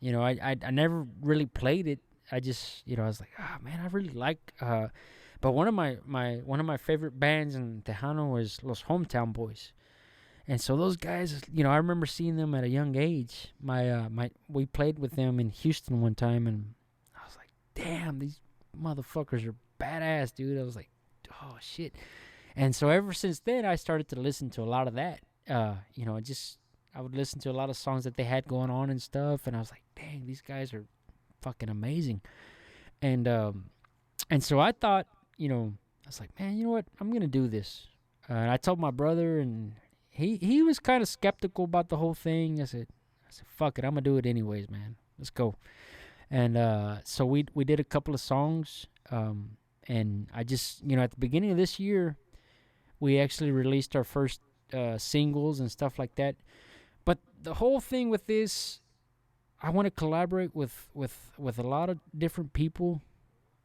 I never really played it. I just, I was like, man, I really like. But one of my favorite bands in Tejano was Los Hometown Boys, and so those guys, I remember seeing them at a young age. We played with them in Houston one time, and I was like, damn, these motherfuckers are badass, dude. I was like, oh shit. And so ever since then, I started to listen to a lot of that. I would listen to a lot of songs that they had going on and stuff, and I was like, dang, these guys are fucking amazing. And so I thought, I was like, man, you know what? I'm gonna do this. And I told my brother, and he was kind of skeptical about the whole thing. I said, fuck it, I'm gonna do it anyways, man. Let's go. And so we did a couple of songs. And I just, at the beginning of this year, we actually released our first singles and stuff like that. But the whole thing with this, I want to collaborate with a lot of different people.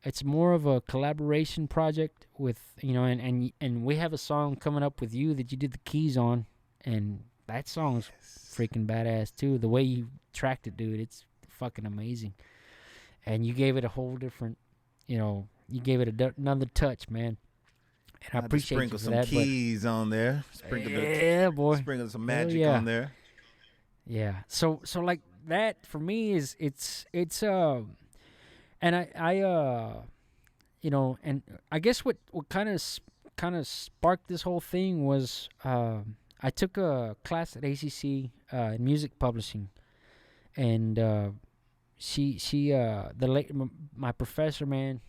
It's more of a collaboration project with, and we have a song coming up with you that you did the keys on, and that song's freaking badass too. The way you tracked it, dude, it's fucking amazing. And you gave it a whole different, you gave it another touch, man. And I appreciate you for some that. Keys on there. Boy. Sprinkle some magic on there. Yeah. So like that for me is it's and and I guess what kind of sparked this whole thing was I took a class at ACC in music publishing, and my professor, man,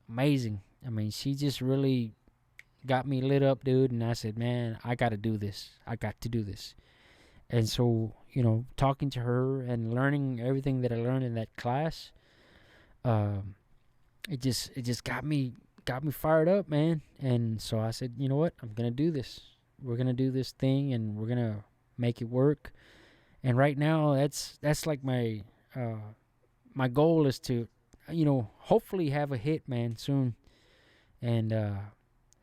amazing. I mean, she just really got me lit up, dude. And I said, man, I got to do this. I got to do this. And so, talking to her and learning everything that I learned in that class, it just got me fired up, man. And so I said, you know what? I'm gonna do this. We're gonna do this thing, and we're gonna make it work. And right now, that's like my my goal is to, hopefully have a hit, man, soon. And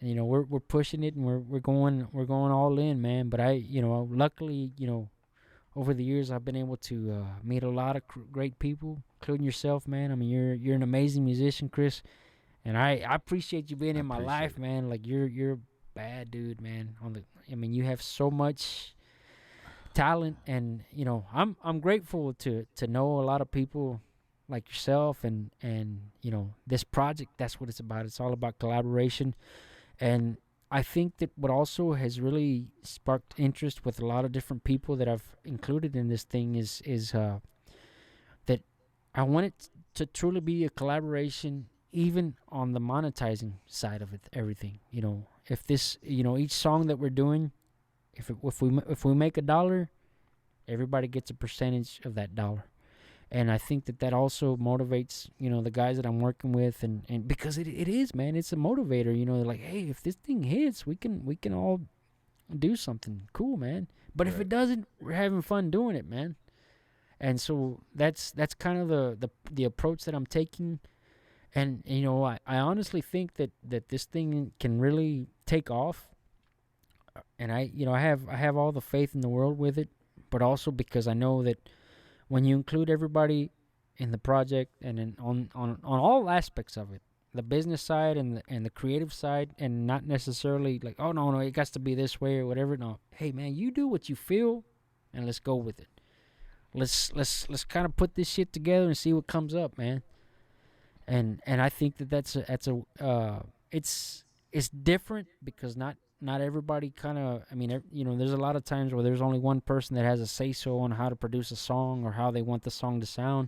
we're pushing it, and we're going all in, man. But luckily, over the years, I've been able to meet a lot of great people, including yourself, man. I mean, you're an amazing musician, Kris, and I appreciate you being in my life, man. Like you're a bad dude, man. I mean, you have so much talent, and I'm grateful to know a lot of people like yourself, and this project. That's what it's about. It's all about collaboration. And I think that what also has really sparked interest with a lot of different people that I've included in this thing is that I want it to truly be a collaboration, even on the monetizing side of it, everything. If this, each song that we're doing, if we make $1, everybody gets a percentage of that dollar. And I think that also motivates, the guys that I'm working with, and because it is, man, it's a motivator. They're like, hey, if this thing hits, we can all do something cool, man. But if it doesn't, we're having fun doing it, man. And so that's kind of the approach that I'm taking. And I honestly think that this thing can really take off. And I have all the faith in the world with it, but also because I know that when you include everybody in the project, and on all aspects of it, the business side and the creative side, and not necessarily like, oh no, it has to be this way or whatever. No, hey man, you do what you feel, and let's go with it. Let's kind of put this shit together and see what comes up, man. And I think it's different because not everybody kind of, I mean, there's a lot of times where there's only one person that has a say-so on how to produce a song or how they want the song to sound.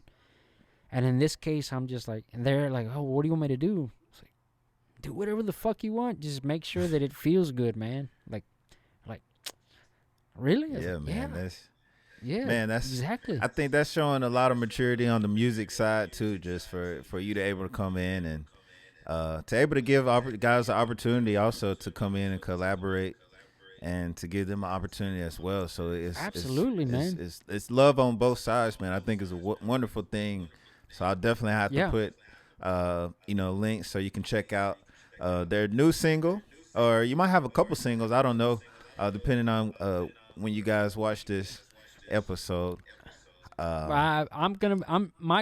And in this case, I'm just like, and they're like, oh, what do you want me to do? It's like, do whatever the fuck you want. Just make sure that it feels good, man. Like, really? Yeah, like, man. yeah, That's exactly. I think that's showing a lot of maturity on the music side too, just for you to able to come in and to able to give guys the opportunity also to come in and collaborate and to give them an opportunity as well. So Absolutely, man. It's love on both sides, man. I think it's a wonderful thing. So I'll definitely have to put links so you can check out their new single, or you might have a couple singles. I don't know, depending on when you guys watch this episode. My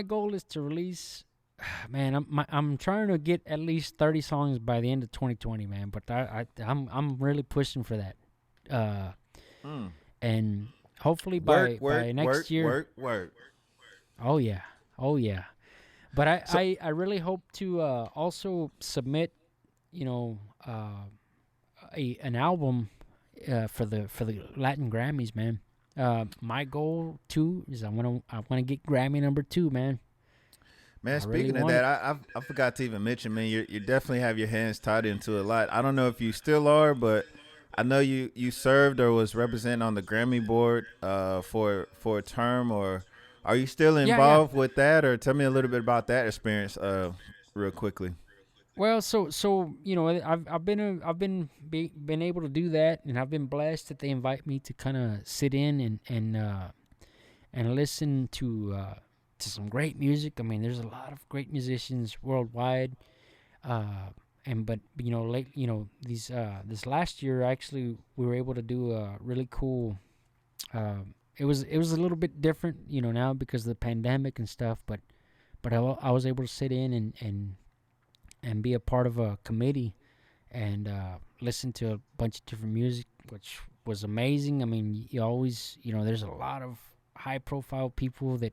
goal is to release. Man, I'm trying to get at least 30 songs by the end of 2020, man. But I'm really pushing for that. And hopefully by next year. Work. Oh yeah. But I really hope to also submit, an album for the Latin Grammys, man. My goal too is I want to get Grammy number 2, man. Man, speaking of that, I forgot to even mention, man, you definitely have your hands tied into a lot. I don't know if you still are, but I know you served or was representing on the Grammy board for a term, or are you still involved with that? Or tell me a little bit about that experience real quickly. Well, so I've been able to do that, and I've been blessed that they invite me to kind of sit in and listen to some great music. I mean, there's a lot of great musicians worldwide, but this last year actually we were able to do a really cool. It was a little bit different, now because of the pandemic and stuff, but I was able to sit in and be a part of a committee and listen to a bunch of different music, which was amazing. I mean, you always, there's a lot of high-profile people that,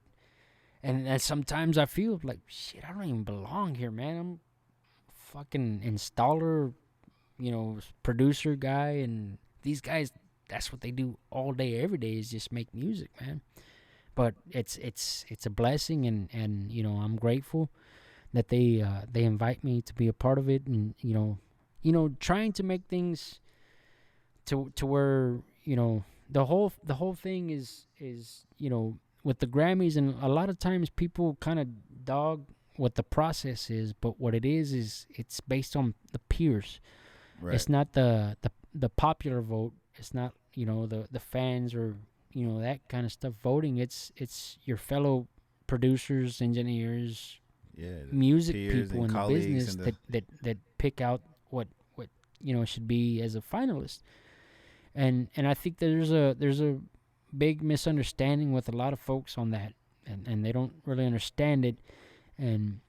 and sometimes I feel like, shit, I don't even belong here, man. I'm fucking installer, producer guy, and these guys, that's what they do all day, every day, is just make music, man. But it's a blessing, and I'm grateful that they invite me to be a part of it, and trying to make things to where the whole thing is with the Grammys, and a lot of times people kind of dog what the process is, but what it is it's based on the peers. Right. It's not the popular vote. It's not the fans or that kind of stuff voting. It's your fellow producers, engineers, music people in the business that pick out what should be as a finalist. And I think there's a big misunderstanding with a lot of folks on that, and they don't really understand it, and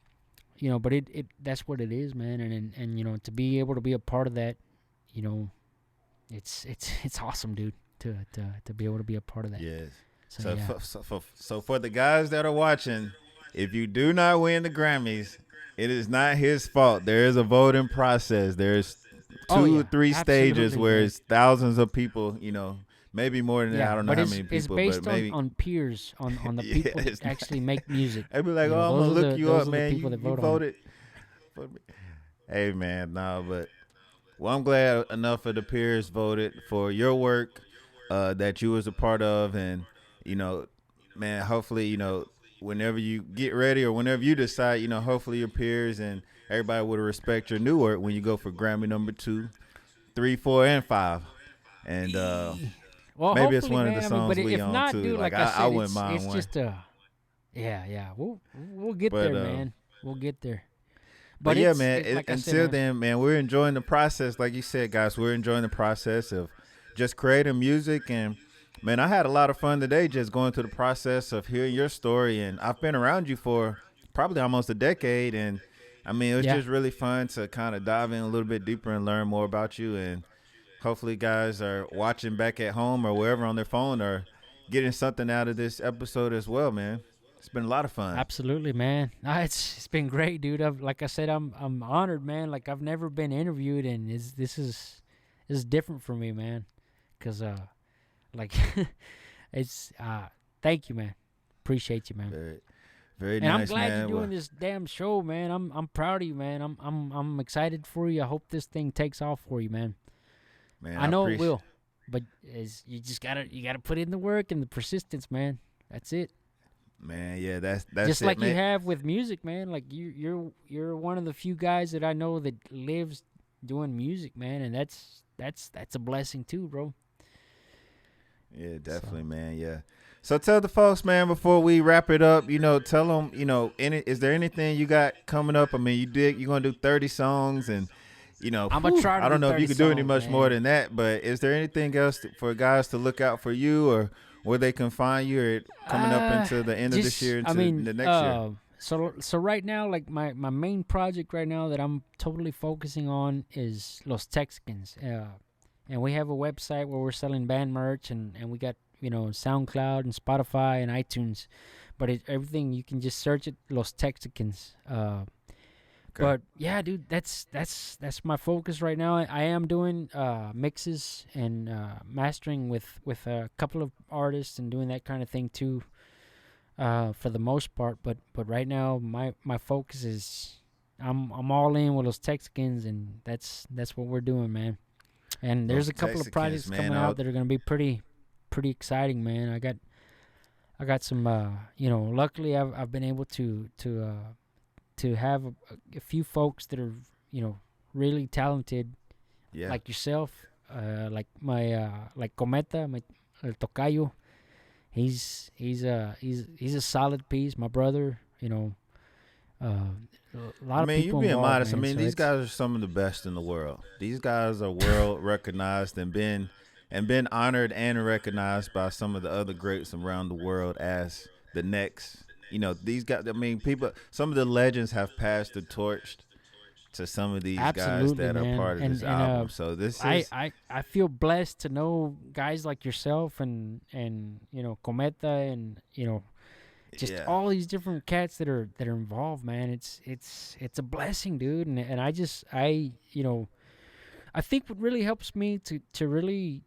but it that's what it is, man. And to be able to be a part of that, it's awesome, dude, to be able to be a part of that. Yes. So for the guys that are watching, if you do not win the Grammys, it is not his fault. There is a voting process. There's 2 or 3 stages where it's thousands of people, maybe more than that. I don't know how many people. It's based but maybe on peers, on the people that actually make music. They'd be like, I'm going to look you up, man. You voted. Hey, man, but I'm glad enough of the peers voted for your work that you was a part of. And, man, hopefully, whenever you get ready or whenever you decide, hopefully your peers and everybody would respect your new work when you go for Grammy number 2, 3, 4, and 5. And well, maybe it's one of the man, songs but we if on not, too. Dude, like I I wouldn't mind it's one. Just we'll get there, man. We'll get there. But yeah, man. Like until then, man, we're enjoying the process. Like you said, guys, we're enjoying the process of just creating music. And man, I had a lot of fun today just going through the process of hearing your story. And I've been around you for probably almost a decade, and I mean, it was just really fun to kind of dive in a little bit deeper and learn more about you. And hopefully guys are watching back at home or wherever on their phone or getting something out of this episode as well, man. It's been a lot of fun. Absolutely, man. It's been great, dude. Like I said, I'm honored, man. Like I've never been interviewed, and this is different for me, man. Cause it's thank you, man. Appreciate you, man. Very And I'm nice, glad man. you're doing this damn show, man. I'm proud of you, man. I'm excited for you. I hope this thing takes off for you, man. Man, I I know it appreciate. will, but you just gotta put in the work and the persistence, man. That's it. Man, yeah, that's Just it, like you man. have with music, man. Like you're one of the few guys that I know that lives doing music, man, and that's a blessing too, bro. Yeah, So definitely, man. Yeah. So tell the folks, man, before we wrap it up, tell them, is there anything you got coming up? I mean, you're gonna do 30 songs, and I'm gonna try to I don't do know if you 30 could do any songs, much more man. than that, but is there anything else for guys to look out for you, or where they can find you, or coming up into the end of this Just year I into mean, the next year? so right now, like my main project right now that I'm totally focusing on is Los Texicans. And we have a website where we're selling band merch, and we got SoundCloud and Spotify and iTunes, but everything you can just search it Los Texicans. Okay. But yeah, dude, that's my focus right now. I am doing mixes and mastering with a couple of artists and doing that kind of thing too, for the most part. But right now, my focus is I'm all in with Los Texicans, and that's what we're doing, man. And there's Those a couple of Texicans, projects man. coming out that are gonna be pretty exciting, man. I got some. Luckily I've been able to have a few folks that are really talented, Yeah. like yourself, like my like Cometa, my El Tocayo. He's a solid piece. My brother, a lot I of mean, you people being involved, modest. I man. mean, So these it's guys are some of the best in the world. These guys are world recognized and been honored and recognized by some of the other greats around the world as the next. These guys. I mean, some of the legends have passed the torch to some of these guys absolutely, that are man. part of this And album. So this I, is I I feel blessed to know guys like yourself and Cometa and just yeah, all these different cats that are involved, man. It's a blessing, dude. And I think what really helps me to really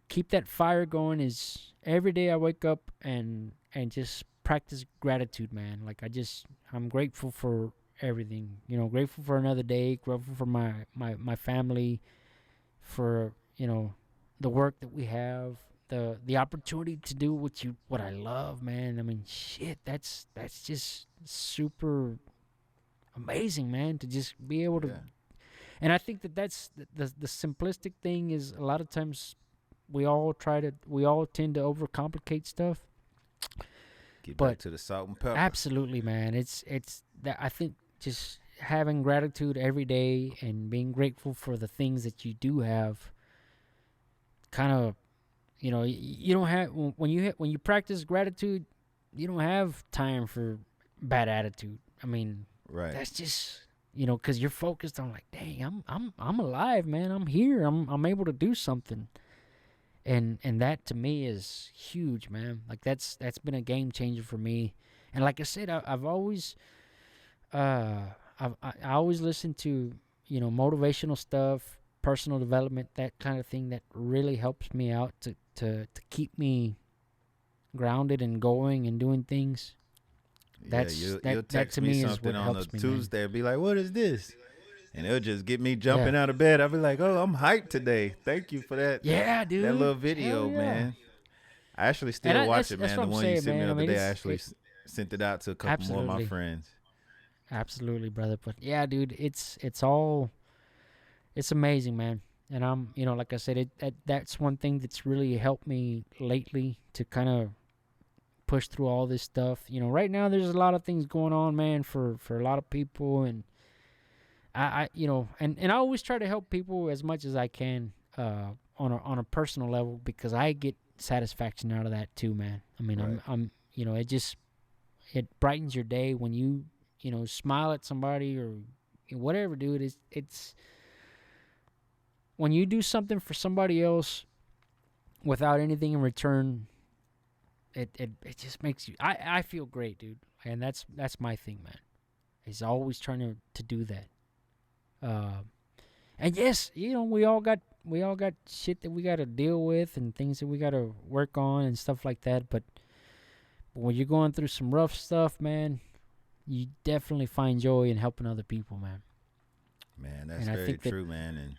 keep that fire going is every day I wake up and just practice gratitude, man. Like I'm grateful for everything. Grateful for another day, grateful for my family, for the work that we have, the opportunity to do what I love, man. I mean, shit, that's just super amazing, man, to just be able to. yeah. And I think that's the simplistic thing is a lot of times we all tend to overcomplicate stuff. Get back But to the salt and pepper. absolutely, man, it's that I think just having gratitude every day and being grateful for the things that you do have kind of you don't have when you practice gratitude, you don't have time for bad attitude. I mean, Right. that's just because you're focused on like, dang, I'm alive, man. I'm here. I'm able to do something, and that to me is huge, man. Like that's been a game changer for me. And like I said, I've always I always listen to motivational stuff, personal development, that kind of thing that really helps me out to keep me grounded and going and doing things. That's You'll that text to me me is something what on a helps me, man. Tuesday and be like, "What is this?" And it'll just get me Yeah. jumping out of bed. I'll be like, "Oh, I'm hyped today. Thank you for Yeah, that little dude. Hell video, yeah. man." I actually And still watch it, that's man. what The I'm one you saying, sent me man. the I other mean, day, I actually sent it out to a couple more of my absolutely, friends. absolutely, brother. But yeah, dude, it's amazing, man. And I'm, like I said, that's one thing that's really helped me lately to kind of push through all this stuff. Right now there's a lot of things going on, man, for a lot of people, and and I always try to help people as much as I can, on a personal level, because I get satisfaction out of that too, man. I mean, Right. I'm it brightens your day when you smile at somebody or whatever, dude. It's when you do something for somebody else without anything in return, it just makes you. I feel great, dude, and that's my thing, man. Is always trying to do that. And yes, we all got shit that we got to deal with and things that we got to work on and stuff like that. But But when you're going through some rough stuff, man, you definitely find joy in helping other people, man. Man, that's very true, man. And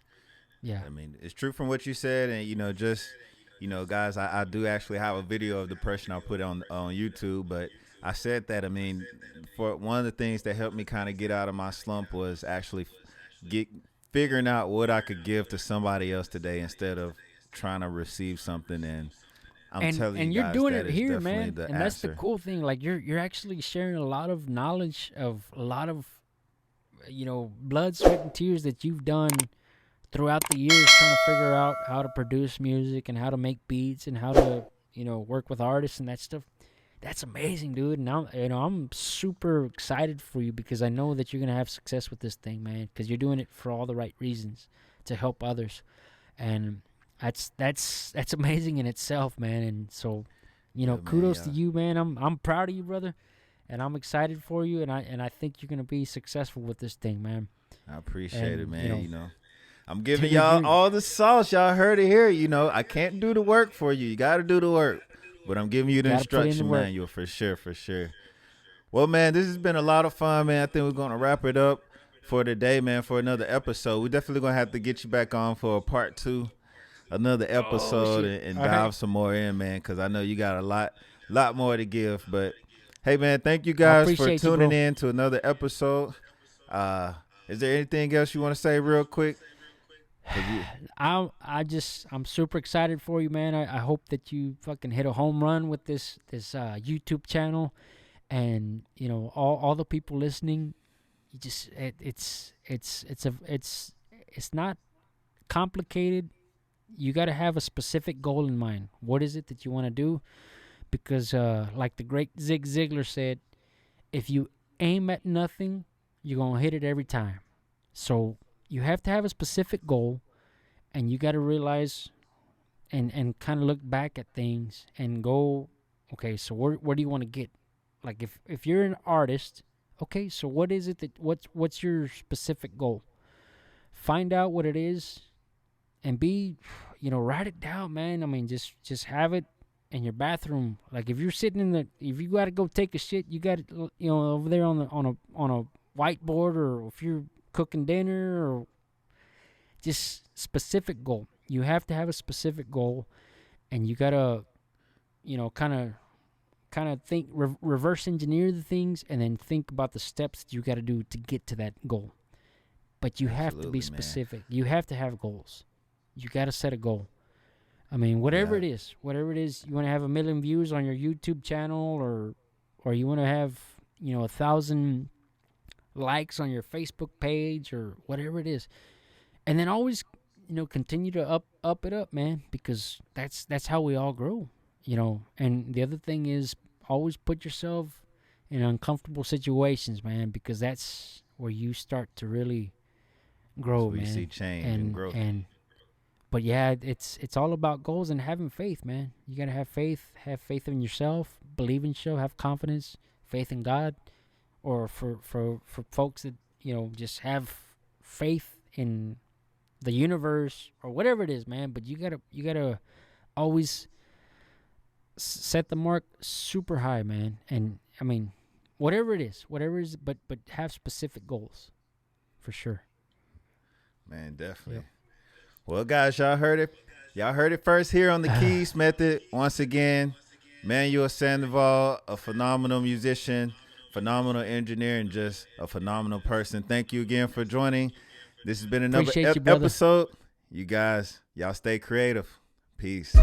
yeah, I mean, it's true from what you said. And, you know, just, you know, guys, I do actually have a video of depression I put on YouTube. But I said that, I mean, for one of the things that helped me kind of get out of my slump was actually figuring out what I could give to somebody else today instead of trying to receive something. And I'm telling you, and you're guys, doing that it here, man. And answer. That's the cool thing. Like you're actually sharing a lot of knowledge of a lot of, you know, blood, sweat, and tears that you've done throughout the years trying to figure out how to produce music and how to make beats and how to, you know, work with artists and that stuff. That's amazing, dude. And I'm super excited for you because I know that you're gonna have success with this thing, man. Because you're doing it for all the right reasons to help others, and that's amazing in itself, man. And so, you know, kudos to you, man. I'm proud of you, brother, and I'm excited for you. And I think you're gonna be successful with this thing, man. I appreciate it, man. You know, I'm giving y'all all the sauce. Y'all heard it here. You know, I can't do the work for you. You got to do the work. But I'm giving you the instruction manual for sure, for sure. Well, man, this has been a lot of fun, man. I think we're going to wrap it up for today, man, for another episode. We're definitely going to have to get you back on for a part 2, another episode, and dive some more in, man, because I know you got a lot more to give. But, hey, man, thank you guys for tuning in to another episode. Is there anything else you want to say real quick? I'm super excited for you, man. I hope that you fucking hit a home run with this YouTube channel, and you know all the people listening. You just it's not complicated. You got to have a specific goal in mind. What is it that you want to do? Because like the great Zig Ziglar said, if you aim at nothing, you're gonna hit it every time. So you have to have a specific goal, and you got to realize and kind of look back at things and go, okay, so where do you want to get? Like if you're an artist, okay, so what is it that what's your specific goal? Find out what it is, and write it down, man. I mean, just have it in your bathroom. Like if you're sitting if you got to go take a shit, you got it, over there on a whiteboard, or if you're cooking dinner, or just specific goal. You have to have a specific goal, and you gotta, kind of think, reverse engineer the things, and then think about the steps that you got to do to get to that goal. But you have to be specific. Man. You have to have goals. You got to set a goal. I mean, whatever it is, you want to have 1 million views on your YouTube channel, or you want to have 1,000 likes on your Facebook page, or whatever it is. And then always, continue to up it up, man, because that's how we all grow, And the other thing is always put yourself in uncomfortable situations, man, because that's where you start to really grow, man. You see change and growth. But yeah, it's all about goals and having faith, man. You gotta have faith in yourself, believe in yourself, have confidence, faith in God. Or for folks that just have faith in the universe or whatever it is, man. But you gotta always set the mark super high, man. And I mean, whatever it is, but have specific goals, for sure. Man, definitely. Yep. Well, guys, y'all heard it first here on the KeyZ Method. Once again, Manuel Sandoval, a phenomenal musician, phenomenal engineer, and just a phenomenal person. Thank you again for joining. This has been another episode. You guys, y'all stay creative. Peace.